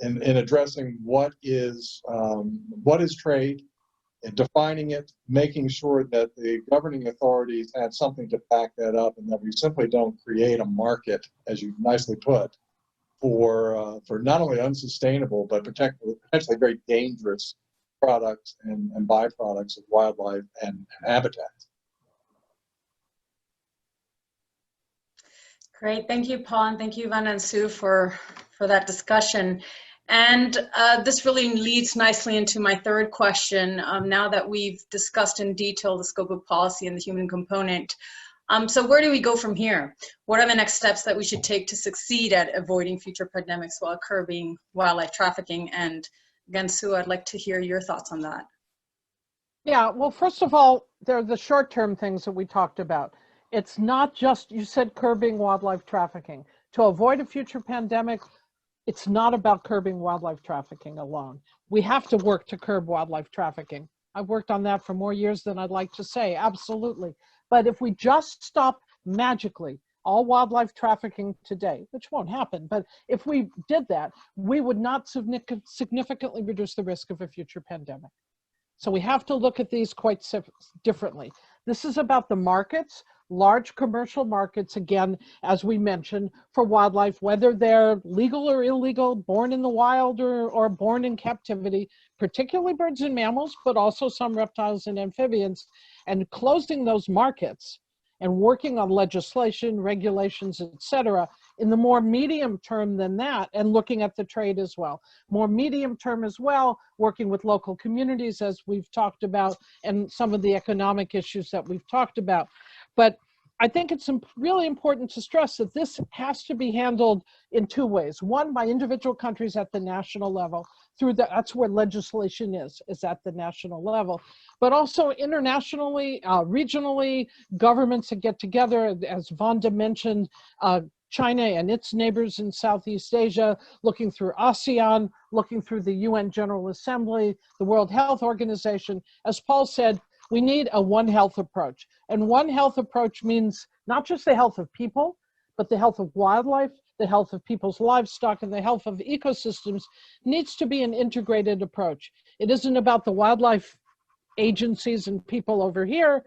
addressing what is trade, and defining it, making sure that the governing authorities have something to back that up, and that we simply don't create a market, as you nicely put, for not only unsustainable but potentially very dangerous products and byproducts of wildlife and habitats. Great, thank you, Paul, and thank you, Vanda and Sue, for that discussion. And this really leads nicely into my third question. Now that we've discussed in detail the scope of policy and the human component, so where do we go from here? What are the next steps that we should take to succeed at avoiding future pandemics while curbing wildlife trafficking? And again, Sue, I'd like to hear your thoughts on that. Yeah, well, first of all, there are the short-term things that we talked about. It's not just, you said curbing wildlife trafficking. To avoid a future pandemic, it's not about curbing wildlife trafficking alone. We have to work to curb wildlife trafficking. I've worked on that for more years than I'd like to say, absolutely. But if we just stop magically all wildlife trafficking today, which won't happen, but if we did that, we would not significantly reduce the risk of a future pandemic. So we have to look at these quite differently. This is about the markets, large commercial markets, again, as we mentioned, for wildlife, whether they're legal or illegal, born in the wild or born in captivity, particularly birds and mammals, but also some reptiles and amphibians, and closing those markets and working on legislation, regulations, etc., in the more medium term than that, and looking at the trade as well. More medium term as well, working with local communities, as we've talked about, and some of the economic issues that we've talked about. But I think it's really important to stress that this has to be handled in two ways. One, by individual countries at the national level, that's where legislation is at the national level, but also internationally, regionally, governments that get together, as Vanda mentioned, China and its neighbors in Southeast Asia, looking through ASEAN, looking through the UN General Assembly, the World Health Organization. As Paul said, we need a One Health approach. And One Health approach means not just the health of people, but the health of wildlife, the health of people's livestock, and the health of ecosystems needs to be an integrated approach. It isn't about the wildlife agencies and people over here,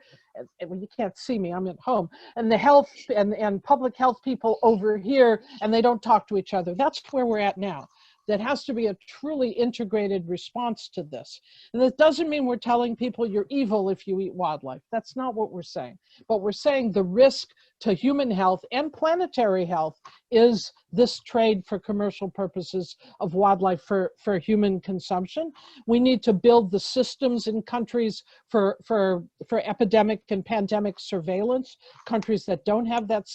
and you can't see me, I'm at home, and the health and public health people over here, and they don't talk to each other. That's where we're at now. That has to be a truly integrated response to this. And that doesn't mean we're telling people you're evil if you eat wildlife. That's not what we're saying. But we're saying the risk to human health and planetary health is this trade for commercial purposes of wildlife for human consumption. We need to build the systems in countries for epidemic and pandemic surveillance. Countries that don't have that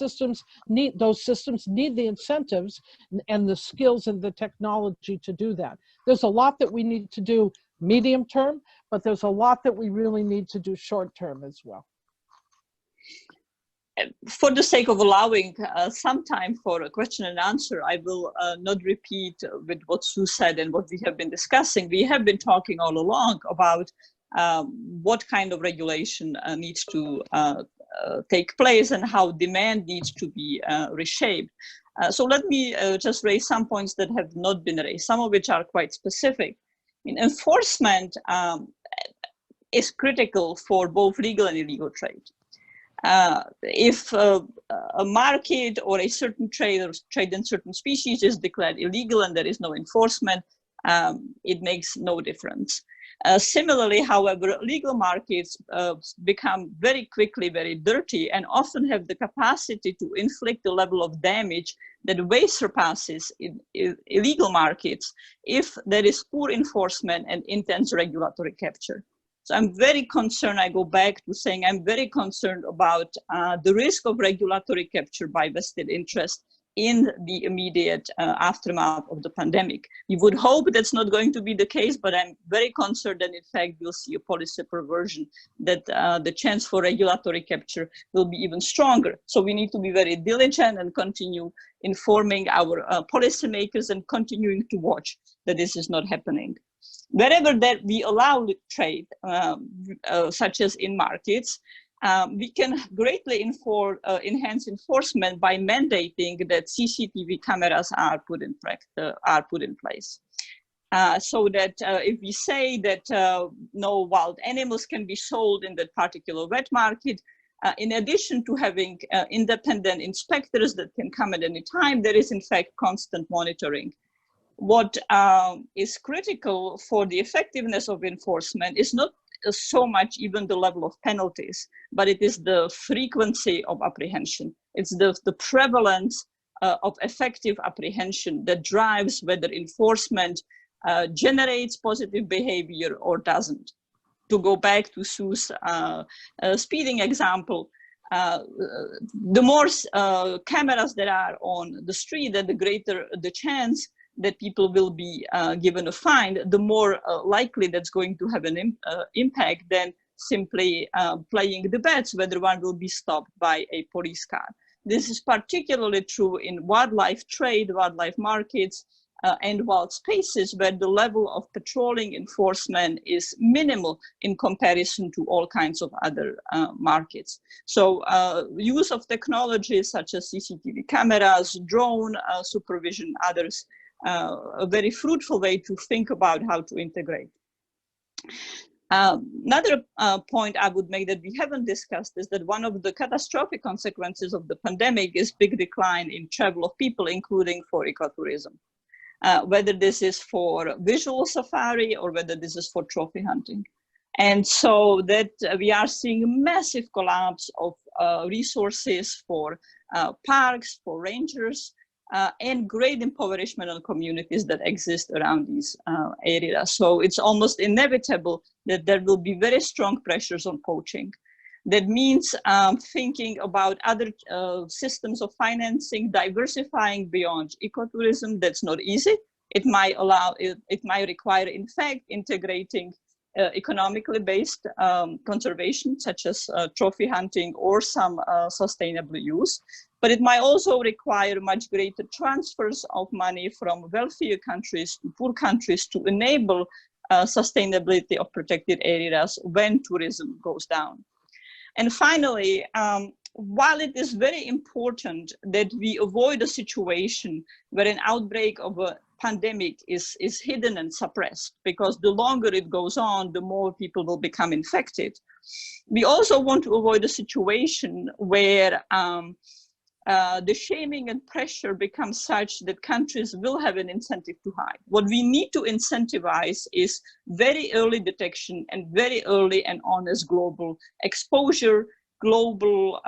those systems need the incentives and the skills and the technology to do that. There's a lot that we need to do medium term, but there's a lot that we really need to do short term as well. For the sake of allowing some time for a question and answer, I will not repeat with what Sue said and what we have been discussing. We have been talking all along about what kind of regulation needs to take place and how demand needs to be reshaped. So let me just raise some points that have not been raised, some of which are quite specific. Enforcement is critical for both legal and illegal trade. If a market or a certain trade or trade in certain species is declared illegal and there is no enforcement, it makes no difference. Similarly, however, legal markets become very quickly very dirty and often have the capacity to inflict a level of damage that way surpasses in illegal markets if there is poor enforcement and intense regulatory capture. So I'm very concerned, I go back to saying I'm very concerned about the risk of regulatory capture by vested interest in the immediate aftermath of the pandemic. You would hope that's not going to be the case, but I'm very concerned that in fact we'll see a policy perversion, that the chance for regulatory capture will be even stronger. So we need to be very diligent and continue informing our policymakers and continuing to watch that this is not happening. Wherever that we allow trade, such as in markets, we can greatly enhance enforcement by mandating that CCTV cameras are put in place. So that if we say that no wild animals can be sold in that particular wet market, in addition to having independent inspectors that can come at any time, there is in fact constant monitoring. What is critical for the effectiveness of enforcement is not so much even the level of penalties, but it is the frequency of apprehension. It's the prevalence of effective apprehension that drives whether enforcement generates positive behavior or doesn't. To go back to Sue's speeding example, the more cameras there are on the street, and the greater the chance that people will be given a fine, the more likely that's going to have an impact than simply playing the bets whether one will be stopped by a police car. This is particularly true in wildlife trade, wildlife markets, and wild spaces, where the level of patrolling enforcement is minimal in comparison to all kinds of other markets. So use of technologies such as CCTV cameras, drone supervision, others, a very fruitful way to think about how to integrate. Another point I would make that we haven't discussed is that one of the catastrophic consequences of the pandemic is big decline in travel of people, including for ecotourism. Whether this is for visual safari or whether this is for trophy hunting. And so that we are seeing massive collapse of resources for parks, for rangers, and great impoverishment of communities that exist around these areas. So it's almost inevitable that there will be very strong pressures on poaching. That means thinking about other systems of financing, diversifying beyond ecotourism. That's not easy. It might require, in fact, integrating economically based conservation, such as trophy hunting or some sustainable use. But it might also require much greater transfers of money from wealthier countries to poor countries to enable sustainability of protected areas when tourism goes down. And finally, while it is very important that we avoid a situation where an outbreak of a pandemic is hidden and suppressed, because the longer it goes on, the more people will become infected, we also want to avoid a situation where the shaming and pressure becomes such that countries will have an incentive to hide. What we need to incentivize is very early detection and very early and honest global exposure, global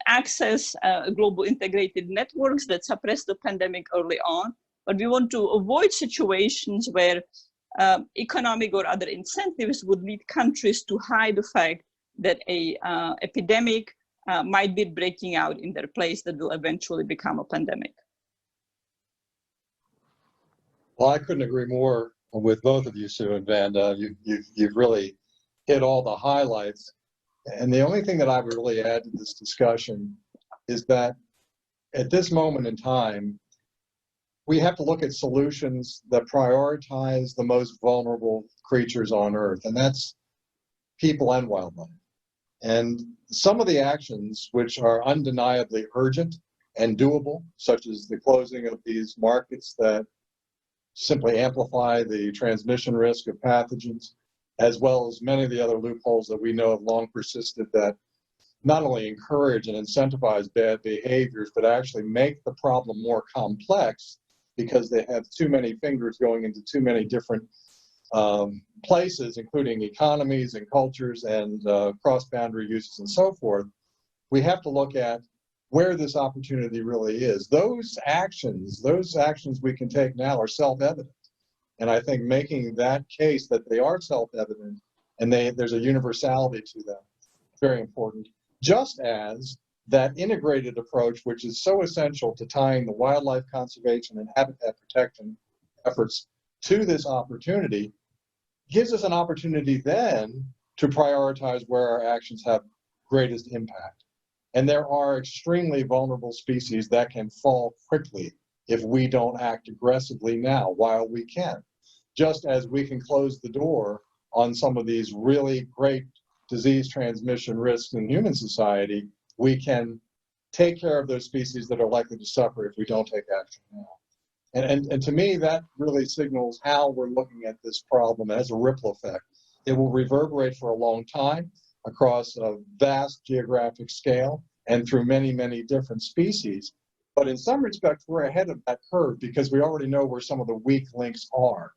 access, global integrated networks that suppress the pandemic early on. But we want to avoid situations where economic or other incentives would lead countries to hide the fact that a epidemic might be breaking out in their place that will eventually become a pandemic. Well, I couldn't agree more with both of you, Sue and Vanda. You've really hit all the highlights. And the only thing that I would really add to this discussion is that at this moment in time, we have to look at solutions that prioritize the most vulnerable creatures on Earth, and that's people and wildlife. And some of the actions which are undeniably urgent and doable, such as the closing of these markets that simply amplify the transmission risk of pathogens, as well as many of the other loopholes that we know have long persisted that not only encourage and incentivize bad behaviors, but actually make the problem more complex because they have too many fingers going into too many different places, including economies and cultures and cross-boundary uses and so forth. We have to look at where this opportunity really is. Those actions we can take now are self-evident. And I think making that case that they are self-evident and there's a universality to them, very important. Just as that integrated approach, which is so essential to tying the wildlife conservation and habitat protection efforts to this opportunity, gives us an opportunity then to prioritize where our actions have greatest impact. And there are extremely vulnerable species that can fall quickly if we don't act aggressively now while we can. Just as we can close the door on some of these really great disease transmission risks in human society, we can take care of those species that are likely to suffer if we don't take action now. And to me, that really signals how we're looking at this problem as a ripple effect. It will reverberate for a long time across a vast geographic scale and through many, many different species. But in some respects, we're ahead of that curve because we already know where some of the weak links are.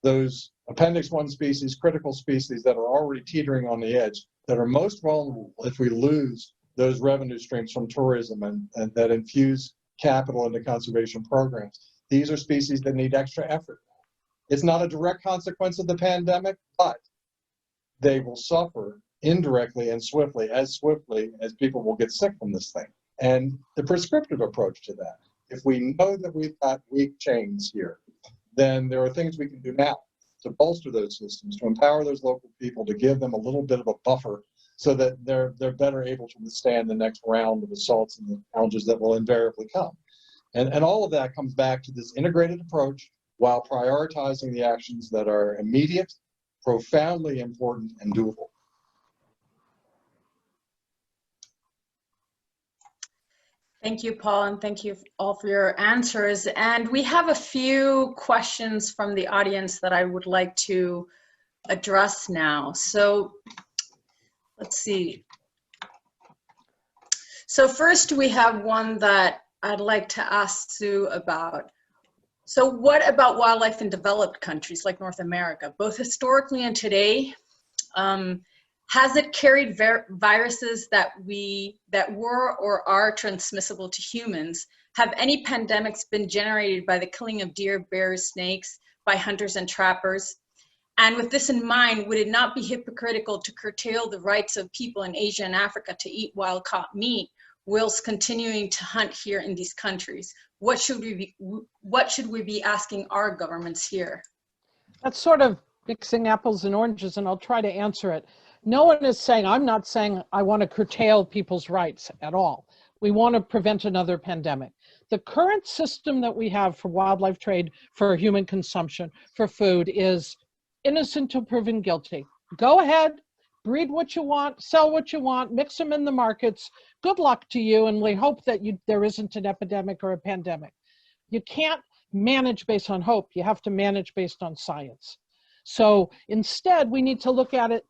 Those Appendix 1 species, critical species that are already teetering on the edge, that are most vulnerable if we lose those revenue streams from tourism and that infuse capital into conservation programs. These are species that need extra effort. It's not a direct consequence of the pandemic, but they will suffer indirectly and swiftly as people will get sick from this thing. And the prescriptive approach to that, if we know that we've got weak chains here, then there are things we can do now to bolster those systems, to empower those local people, to give them a little bit of a buffer so that they're better able to withstand the next round of assaults and the challenges that will invariably come. And all of that comes back to this integrated approach while prioritizing the actions that are immediate, profoundly important, and doable. Thank you, Paul, and thank you all for your answers. And we have a few questions from the audience that I would like to address now. So let's see. So first we have one that I'd like to ask Sue about. So what about wildlife in developed countries like North America, both historically and today? Has it carried viruses that were or are transmissible to humans? Have any pandemics been generated by the killing of deer, bears, snakes by hunters and trappers? And with this in mind, would it not be hypocritical to curtail the rights of people in Asia and Africa to eat wild caught meat whilst continuing to hunt here in these countries? What should we be asking our governments here? That's sort of mixing apples and oranges, and I'll try to answer it. No one is saying, I'm not saying I want to curtail people's rights at all. We want to prevent another pandemic. The current system that we have for wildlife trade, for human consumption, for food is innocent till proven guilty. Go ahead, breed what you want, sell what you want, mix them in the markets. Good luck to you, and we hope that there isn't an epidemic or a pandemic. You can't manage based on hope. You have to manage based on science. So instead, we need to look at it,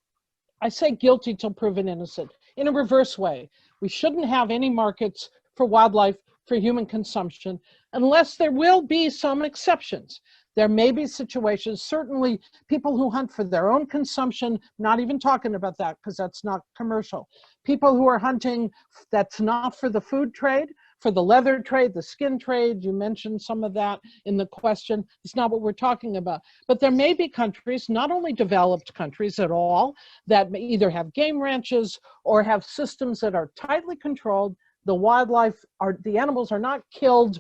I say guilty till proven innocent, in a reverse way. We shouldn't have any markets for wildlife for human consumption unless there will be some exceptions. There may be situations, certainly people who hunt for their own consumption, not even talking about that because that's not commercial. People who are hunting that's not for the food trade, for the leather trade, the skin trade, you mentioned some of that in the question. It's not what we're talking about. But there may be countries, not only developed countries at all, that may either have game ranches or have systems that are tightly controlled. The animals are not killed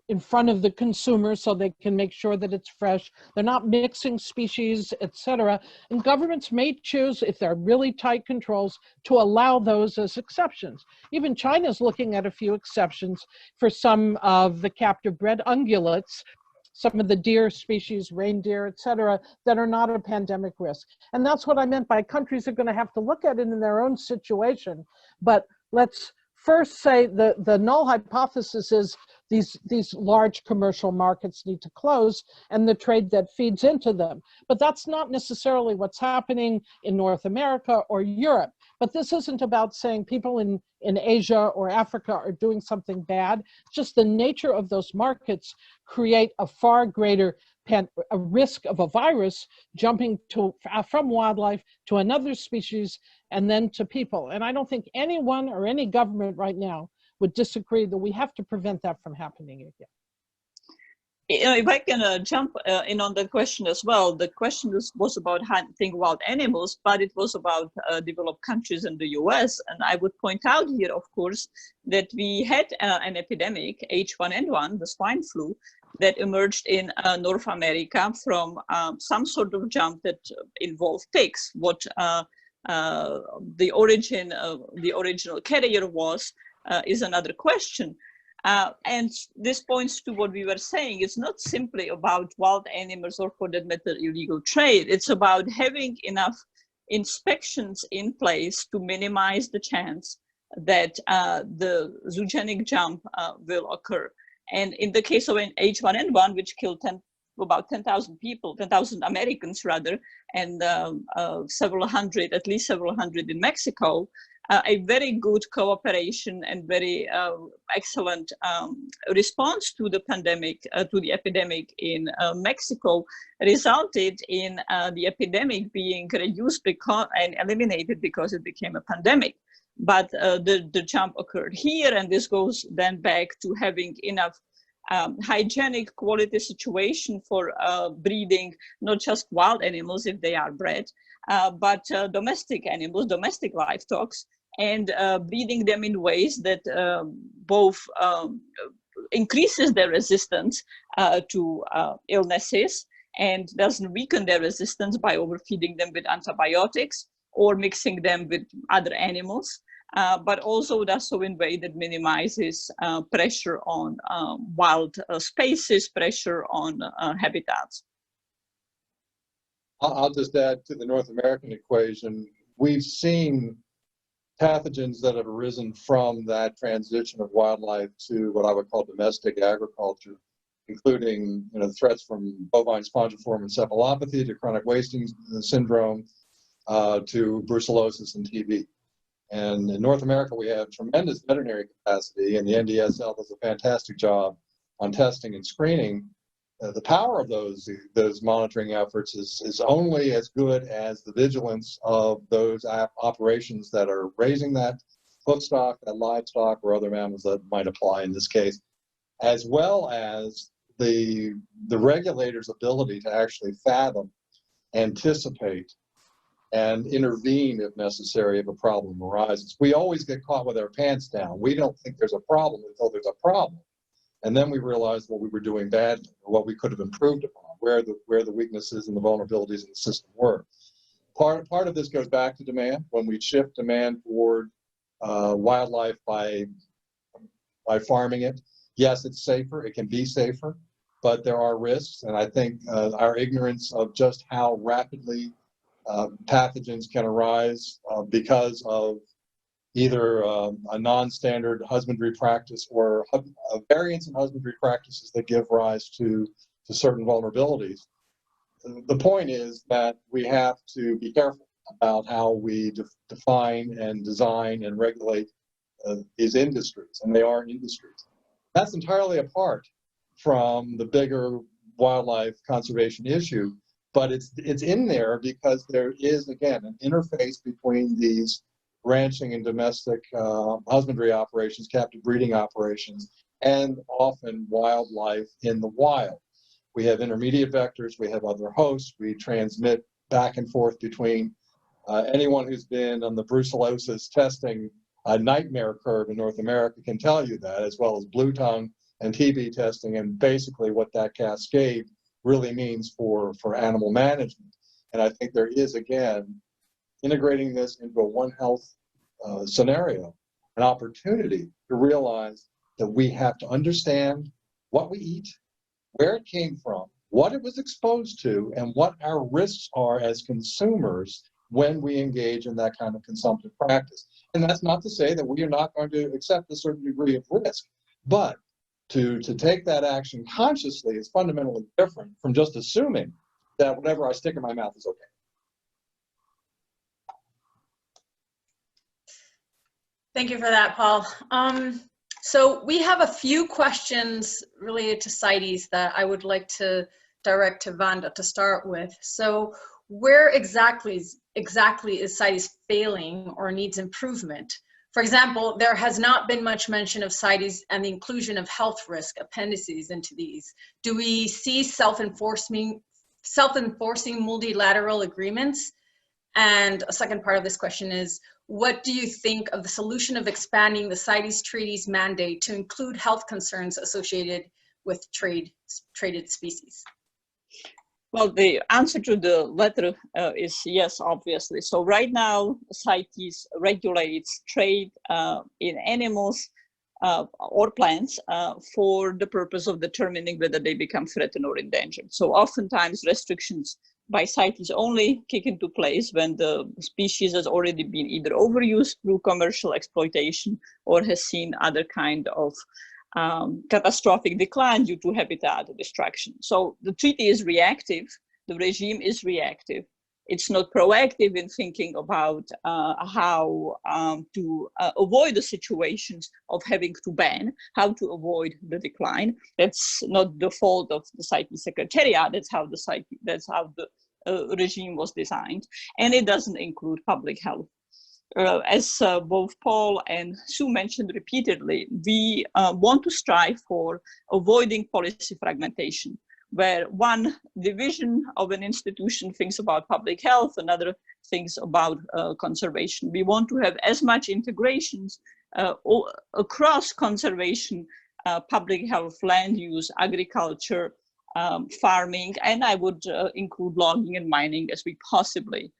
in front of the consumer so they can make sure that it's fresh. They're not mixing species, etc. And governments may choose, if they're really tight controls, to allow those as exceptions. Even China's looking at a few exceptions for some of the captive bred ungulates, some of the deer species, reindeer, etc., that are not a pandemic risk. And that's what I meant by countries are going to have to look at it in their own situation. But let's first say the null hypothesis is these large commercial markets need to close and the trade that feeds into them. But that's not necessarily what's happening in North America or Europe. But this isn't about saying people in Asia or Africa are doing something bad. It's just the nature of those markets create a far greater a risk of a virus jumping from wildlife to another species and then to people. And I don't think anyone or any government right now would disagree that we have to prevent that from happening again. If I can jump in on that question as well, the question was about hunting wild animals, but it was about developed countries in the US. And I would point out here, of course, that we had an epidemic, H1N1, the swine flu, that emerged in North America from some sort of jump that involved pigs. What the original carrier was is another question. And this points to what we were saying. It's not simply about wild animals or, for that matter, illegal trade. It's about having enough inspections in place to minimize the chance that the zoogenic jump will occur. And in the case of an H1N1, which killed about 10,000 people, 10,000 Americans rather, and at least several hundred in Mexico, a very good cooperation and very excellent response to the pandemic, to the epidemic in Mexico, resulted in the epidemic being reduced and eliminated because it became a pandemic. But the jump occurred here, and this goes then back to having enough hygienic quality situation for breeding not just wild animals if they are bred, but domestic animals, domestic livestock, and breeding them in ways that both increases their resistance to illnesses and doesn't weaken their resistance by overfeeding them with antibiotics or mixing them with other animals, but also does so in a way that minimizes pressure on wild spaces, pressure on habitats. I'll just add to the North American equation, we've seen pathogens that have arisen from that transition of wildlife to what I would call domestic agriculture, including threats from bovine spongiform encephalopathy to chronic wasting syndrome to brucellosis and TB. And in North America, we have tremendous veterinary capacity, and the NDSL does a fantastic job on testing and screening. The power of those monitoring efforts is only as good as the vigilance of those operations that are raising that hoof stock, that livestock, or other mammals that might apply in this case, as well as the regulator's ability to actually fathom, anticipate, and intervene if necessary if a problem arises. We always get caught with our pants down. We don't think there's a problem until there's a problem. And then we realize what we were doing badly, or what we could have improved upon, where the weaknesses and the vulnerabilities in the system were. Part of this goes back to demand. When we shift demand toward wildlife by farming it, yes, it's safer, it can be safer, but there are risks. And I think our ignorance of just how rapidly pathogens can arise because of either a non-standard husbandry practice or a variance in husbandry practices that give rise to certain vulnerabilities. The point is that we have to be careful about how we define and design and regulate these industries, and they are industries. That's entirely apart from the bigger wildlife conservation issue, but it's in there because there is, again, an interface between these ranching and domestic husbandry operations, captive breeding operations, and often wildlife in the wild. We have intermediate vectors, we have other hosts, we transmit back and forth between anyone who's been on the brucellosis testing nightmare curve in North America can tell you that, as well as blue tongue and TB testing, and basically what that cascade really means for animal management. And I think there is, again, integrating this into a One Health scenario, an opportunity to realize that we have to understand what we eat, where it came from, what it was exposed to, and what our risks are as consumers when we engage in that kind of consumptive practice. And that's not to say that we are not going to accept a certain degree of risk, but to take that action consciously is fundamentally different from just assuming that whatever I stick in my mouth is okay. Thank you for that, Paul. So we have a few questions related to CITES that I would like to direct to Vanda to start with. So where exactly is CITES failing or needs improvement? For example, there has not been much mention of CITES and the inclusion of health risk appendices into these. Do we see self-enforcing multilateral agreements? And a second part of this question is, what do you think of the solution of expanding the CITES treaty's mandate to include health concerns associated with traded species? Well, the answer to the letter is yes, obviously. So right now, CITES regulates trade in animals or plants for the purpose of determining whether they become threatened or endangered. So oftentimes restrictions by CITES only kick into place when the species has already been either overused through commercial exploitation or has seen other kind of catastrophic decline due to habitat destruction. So the treaty is reactive, the regime is reactive, It's not proactive in thinking about how to avoid the situations of having to ban, how to avoid the decline. That's not the fault of the CITES Secretariat. That's how the regime was designed, and it doesn't include public health. As both Paul and Sue mentioned repeatedly, we want to strive for avoiding policy fragmentation, where one division of an institution thinks about public health, another thinks about conservation. We want to have as much integrations across conservation, public health, land use, agriculture, farming, and I would include logging and mining as we possibly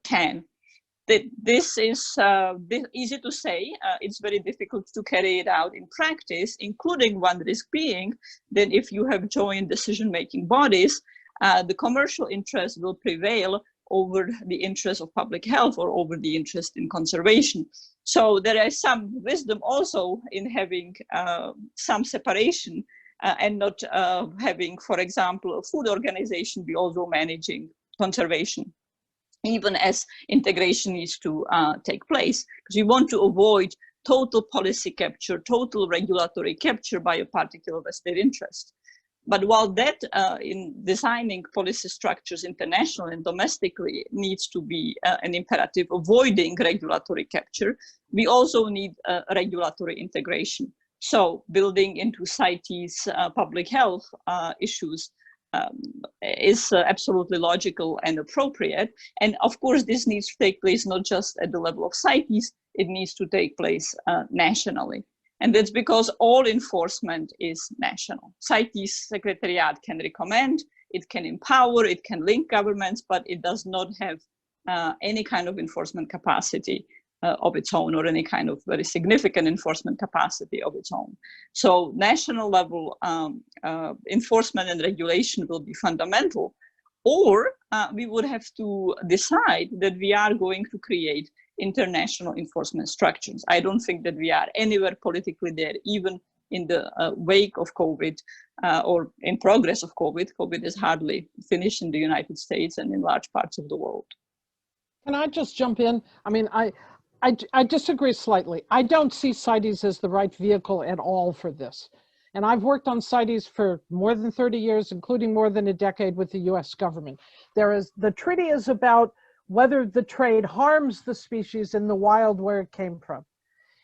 can. This is easy to say. It's very difficult to carry it out in practice, including one risk being that if you have joint decision-making bodies, the commercial interest will prevail over the interest of public health or over the interest in conservation. So there is some wisdom also in having some separation and not having, for example, a food organization be also managing conservation, even as integration needs to take place, because we want to avoid total policy capture, total regulatory capture by a particular vested interest. But while that in designing policy structures internationally and domestically needs to be an imperative, avoiding regulatory capture, we also need regulatory integration. So building into CITES public health issues is absolutely logical and appropriate. And of course, this needs to take place not just at the level of CITES, it needs to take place nationally. And that's because all enforcement is national. CITES Secretariat can recommend, it can empower, it can link governments, but it does not have any kind of enforcement capacity of its own, or any kind of very significant enforcement capacity of its own. So national level enforcement and regulation will be fundamental, or we would have to decide that we are going to create international enforcement structures. I don't think that we are anywhere politically there, even in the wake of COVID or in progress of COVID. COVID is hardly finished in the United States and in large parts of the world. Can I just jump in? I mean, I disagree slightly. I don't see CITES as the right vehicle at all for this. And I've worked on CITES for more than 30 years, including more than a decade with the US government. The treaty is about whether the trade harms the species in the wild where it came from.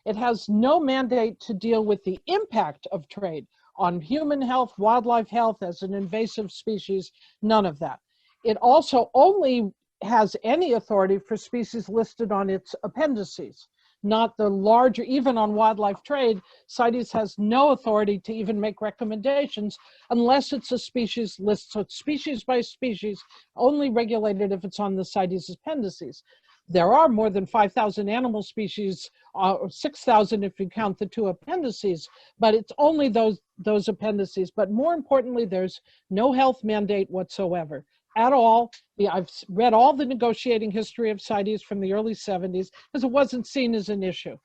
It has no mandate to deal with the impact of trade on human health, wildlife health, as an invasive species, none of that. It also only has any authority for species listed on its appendices, not the larger, even on wildlife trade. CITES has no authority to even make recommendations unless it's a species list. So it's species by species, only regulated if it's on the CITES appendices. There are more than 5,000 animal species, or 6,000 if you count the two appendices, but it's only those appendices. But more importantly, there's no health mandate whatsoever at all. I've read all the negotiating history of CITES from the early 70s because it wasn't seen as an issue.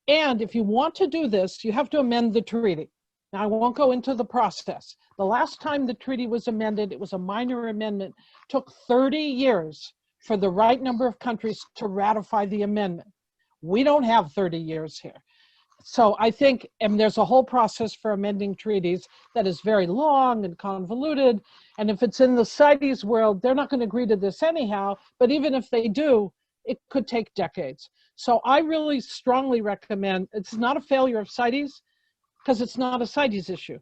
And if you want to do this, you have to amend the treaty. Now, I won't go into the process. The last time the treaty was amended, it was a minor amendment, took 30 years for the right number of countries to ratify the amendment. We don't have 30 years here. So I think, and there's a whole process for amending treaties that is very long and convoluted. And if it's in the CITES world, they're not going to agree to this anyhow. But even if they do, it could take decades. So I really strongly recommend, it's not a failure of CITES because it's not a CITES issue.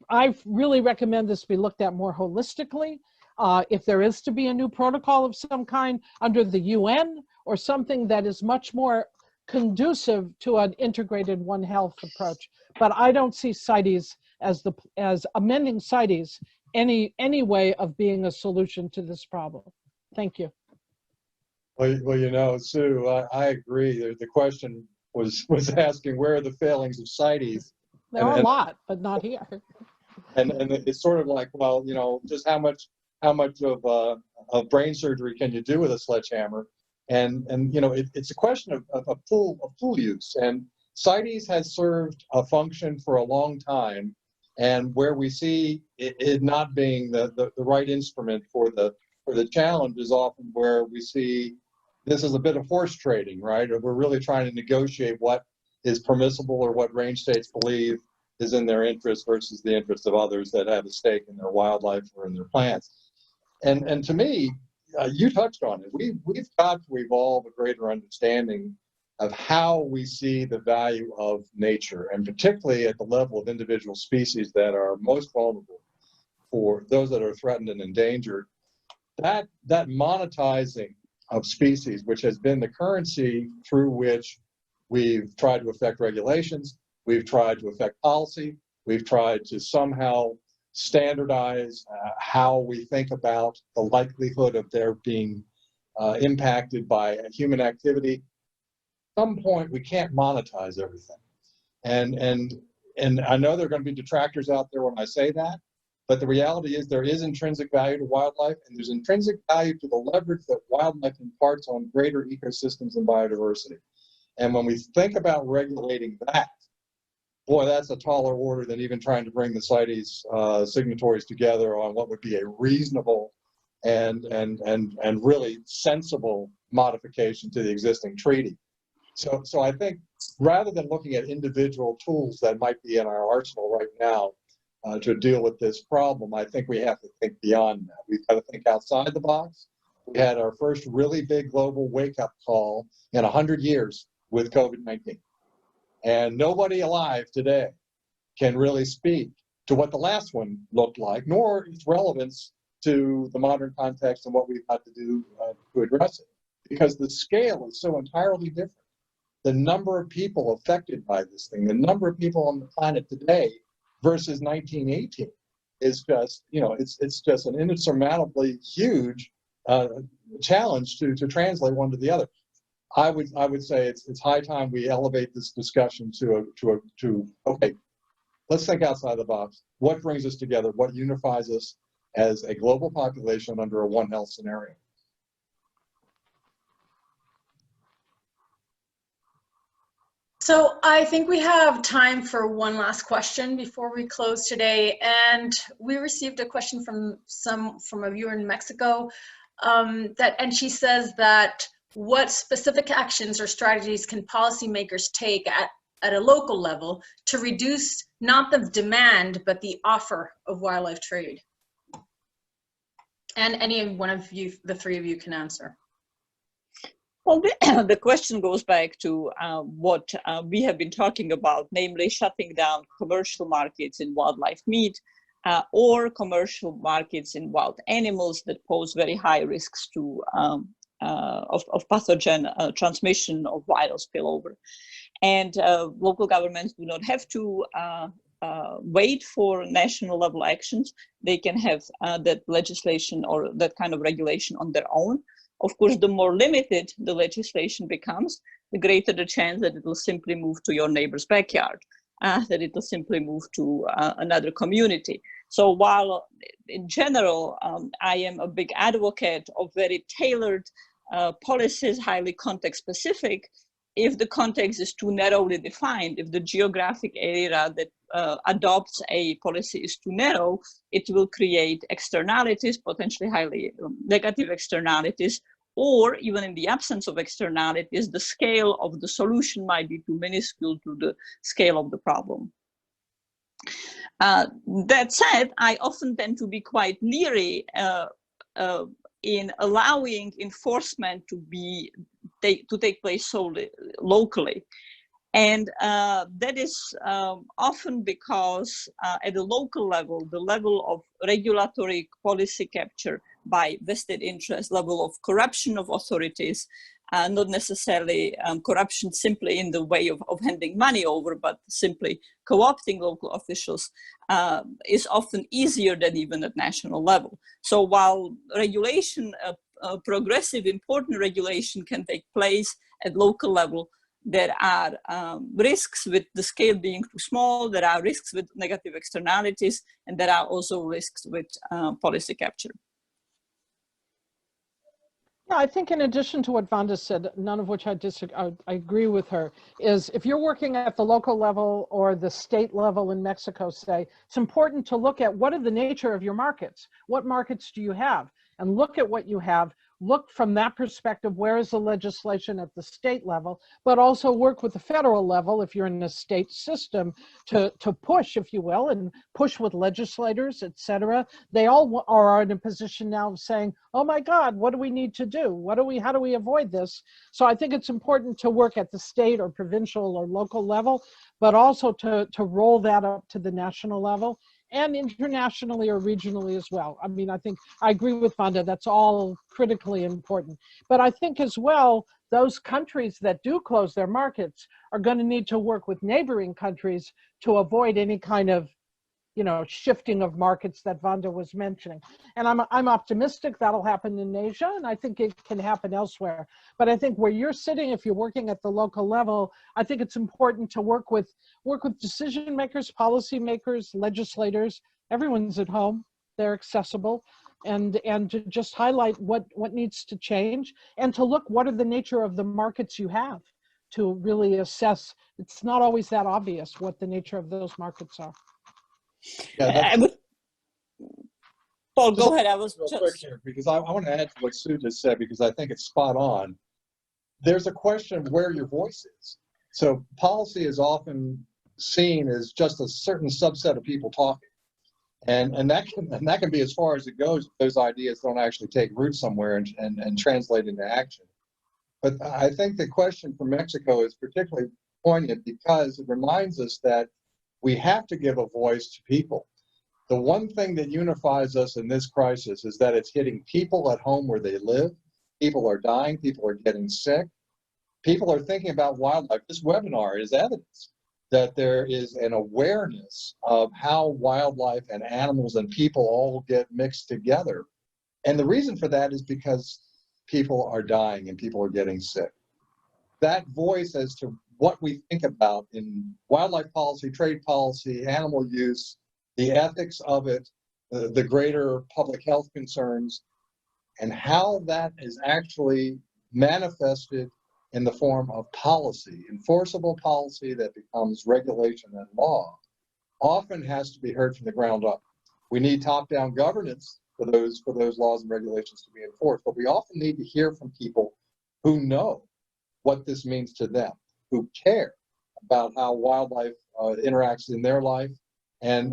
I really recommend this be looked at more holistically. If there is to be a new protocol of some kind under the UN or something that is much more conducive to an integrated One Health approach. But I don't see CITES as amending CITES any way of being a solution to this problem. Thank you. Well, you know, Sue, I agree. The question was asking where are the failings of CITES? There are a lot, but not here. And it's sort of like, well, you know, just how much of brain surgery can you do with a sledgehammer? And you know, it's a question of tool use. And CITES has served a function for a long time, and where we see it not being the right instrument for the where the challenge is often where we see this is a bit of horse trading, right? Or we're really trying to negotiate what is permissible or what range states believe is in their interest versus the interest of others that have a stake in their wildlife or in their plants. And to me, you touched on it. We've got to evolve a greater understanding of how we see the value of nature, and particularly at the level of individual species that are most vulnerable, for those that are threatened and endangered. That monetizing of species, which has been the currency through which we've tried to affect regulations, we've tried to affect policy, we've tried to somehow standardize how we think about the likelihood of their being impacted by human activity. At some point, we can't monetize everything. And I know there are going to be detractors out there when I say that, but the reality is there is intrinsic value to wildlife, and there's intrinsic value to the leverage that wildlife imparts on greater ecosystems and biodiversity. And when we think about regulating that, boy, that's a taller order than even trying to bring the CITES signatories together on what would be a reasonable and really sensible modification to the existing treaty. So I think rather than looking at individual tools that might be in our arsenal right now to deal with this problem, I think we have to think beyond that. We've got to think outside the box. We had our first really big global wake-up call in 100 years with COVID-19. And nobody alive today can really speak to what the last one looked like, nor its relevance to the modern context and what we've got to do to address it. Because the scale is so entirely different. The number of people affected by this thing, the number of people on the planet today versus 1918 is just, it's just an insurmountably huge challenge to translate one to the other. I would say it's high time we elevate this discussion to okay, let's think outside the box. What brings us together? What unifies us as a global population under a One Health scenario? So I think we have time for one last question before we close today. And we received a question from a viewer in Mexico and she says that what specific actions or strategies can policymakers take at a local level to reduce not the demand, but the offer of wildlife trade? And any one of you, the three of you, can answer. Well, the question goes back to what we have been talking about, namely shutting down commercial markets in wildlife meat or commercial markets in wild animals that pose very high risks to of pathogen transmission of viral spillover. And local governments do not have to wait for national level actions. They can have that legislation or that kind of regulation on their own. Of course, the more limited the legislation becomes, the greater the chance that it will simply move to your neighbor's backyard, that it will simply move to another community. So while in general, I am a big advocate of very tailored policies, highly context specific, if the context is too narrowly defined, if the geographic area that adopts a policy is too narrow, it will create externalities, potentially highly negative externalities, or even in the absence of externalities, the scale of the solution might be too minuscule to the scale of the problem. That said, I often tend to be quite leery in allowing enforcement to take place solely locally. And that is often because at the local level, the level of regulatory policy capture by vested interest, level of corruption of authorities, not necessarily corruption simply in the way of handing money over, but simply co-opting local officials, is often easier than even at national level. So while regulation, progressive, important regulation can take place at local level, there are risks with the scale being too small, there are risks with negative externalities, and there are also risks with policy capture. Yeah, I think in addition to what Vanda said, none of which I agree with her, is if you're working at the local level or the state level in Mexico, say, it's important to look at what are the nature of your markets? What markets do you have? and look at what you have, look from that perspective, where is the legislation at the state level, but also work with the federal level if you're in a state system to push, if you will, and push with legislators, et cetera. They all are in a position now of saying, oh my God, what do we need to do? How do we avoid this? So I think it's important to work at the state or provincial or local level, but also to roll that up to the national level and internationally or regionally as well. I mean, I think I agree with Vanda, that's all critically important. But I think as well, those countries that do close their markets are going to need to work with neighboring countries to avoid any kind of, shifting of markets that Vanda was mentioning. And I'm optimistic that'll happen in Asia, and I think it can happen elsewhere. But I think where you're sitting, if you're working at the local level, I think it's important to work with decision makers, policy makers, legislators. Everyone's at home, they're accessible, and to just highlight what needs to change, and to look what are the nature of the markets you have, to really assess. It's not always that obvious what the nature of those markets are. Yeah, Paul, go ahead. I was real just quick here, because I want to add to what Sue just said, because I think it's spot on. There's a question of where your voice is. So policy is often seen as just a certain subset of people talking, and that can be as far as it goes if those ideas don't actually take root somewhere and translate into action. But I think the question for Mexico is particularly poignant because it reminds us that we have to give a voice to people. The one thing that unifies us in this crisis is that it's hitting people at home where they live. People are dying, people are getting sick. People are thinking about wildlife. This webinar is evidence that there is an awareness of how wildlife and animals and people all get mixed together. And the reason for that is because people are dying and people are getting sick. That voice as to what we think about in wildlife policy, trade policy, animal use, the ethics of it, the greater public health concerns, and how that is actually manifested in the form of policy, enforceable policy that becomes regulation and law, often has to be heard from the ground up. We need top-down governance for those laws and regulations to be enforced, but we often need to hear from people who know what this means to them, who care about how wildlife interacts in their life and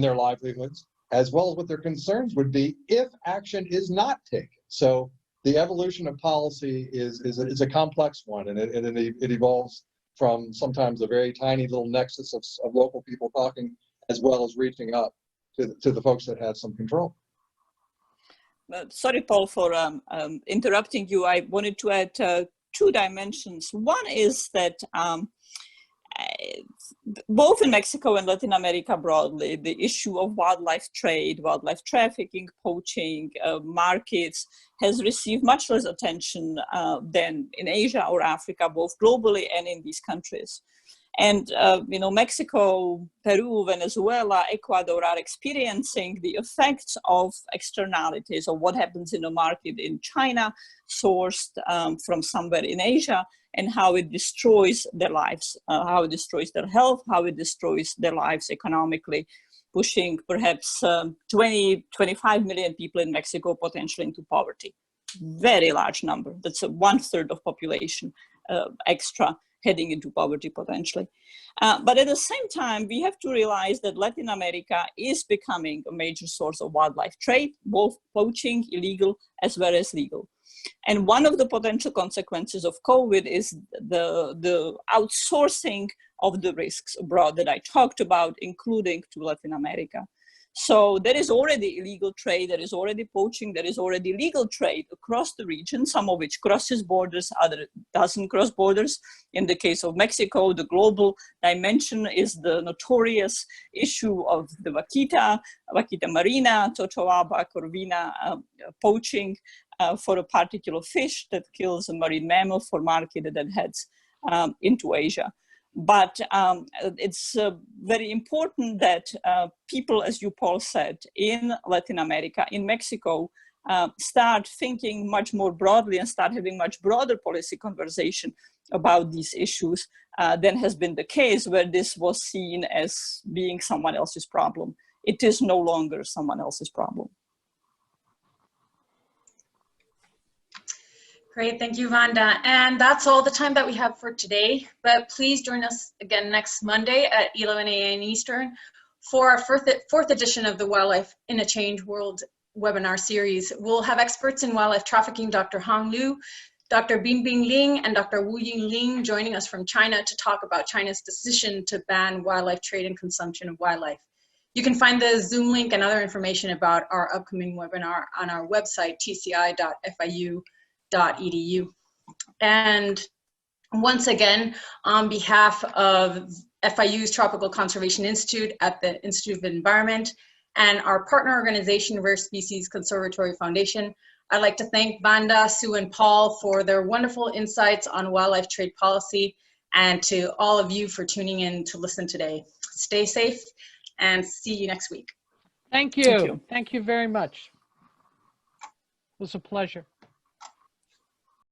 their livelihoods, as well as what their concerns would be if action is not taken. So the evolution of policy is a complex one, and it evolves from sometimes a very tiny little nexus of local people talking, as well as reaching up to the folks that have some control. Sorry, Paul, for interrupting you. I wanted to add two dimensions. One is that both in Mexico and Latin America broadly, the issue of wildlife trade, wildlife trafficking, poaching, markets has received much less attention than in Asia or Africa, both globally and in these countries. And, Mexico, Peru, Venezuela, Ecuador are experiencing the effects of externalities of what happens in the market in China, sourced from somewhere in Asia, and how it destroys their lives, how it destroys their health, how it destroys their lives economically, pushing perhaps 20, 25 million people in Mexico potentially into poverty. Very large number. That's 1/3 of population extra heading into poverty potentially. But at the same time, we have to realize that Latin America is becoming a major source of wildlife trade, both poaching, illegal, as well as legal. And one of the potential consequences of COVID is the outsourcing of the risks abroad that I talked about, including to Latin America. So there is already illegal trade, there is already poaching, there is already legal trade across the region, some of which crosses borders, other doesn't cross borders. In the case of Mexico, the global dimension is the notorious issue of the vaquita marina, totoaba corvina poaching for a particular fish that kills a marine mammal for market that heads into Asia. But it's very important that people, as you, Paul, said, in Latin America, in Mexico, start thinking much more broadly and start having much broader policy conversation about these issues than has been the case, where this was seen as being someone else's problem. It is no longer someone else's problem. Great, thank you, Vanda. And that's all the time that we have for today. But please join us again next Monday at 11 a.m. Eastern for our fourth edition of the Wildlife in a Changed World webinar series. We'll have experts in wildlife trafficking, Dr. Hong Liu, Dr. Bingbing Ling, and Dr. Wu Yingling joining us from China to talk about China's decision to ban wildlife trade and consumption of wildlife. You can find the Zoom link and other information about our upcoming webinar on our website, tci.fiu.edu. And once again, on behalf of FIU's Tropical Conservation Institute at the Institute of Environment and our partner organization, Rare Species Conservatory Foundation, I'd like to thank Vanda, Sue, and Paul for their wonderful insights on wildlife trade policy, and to all of you for tuning in to listen today. Stay safe and see you next week. Thank you. Thank you very much. It was a pleasure.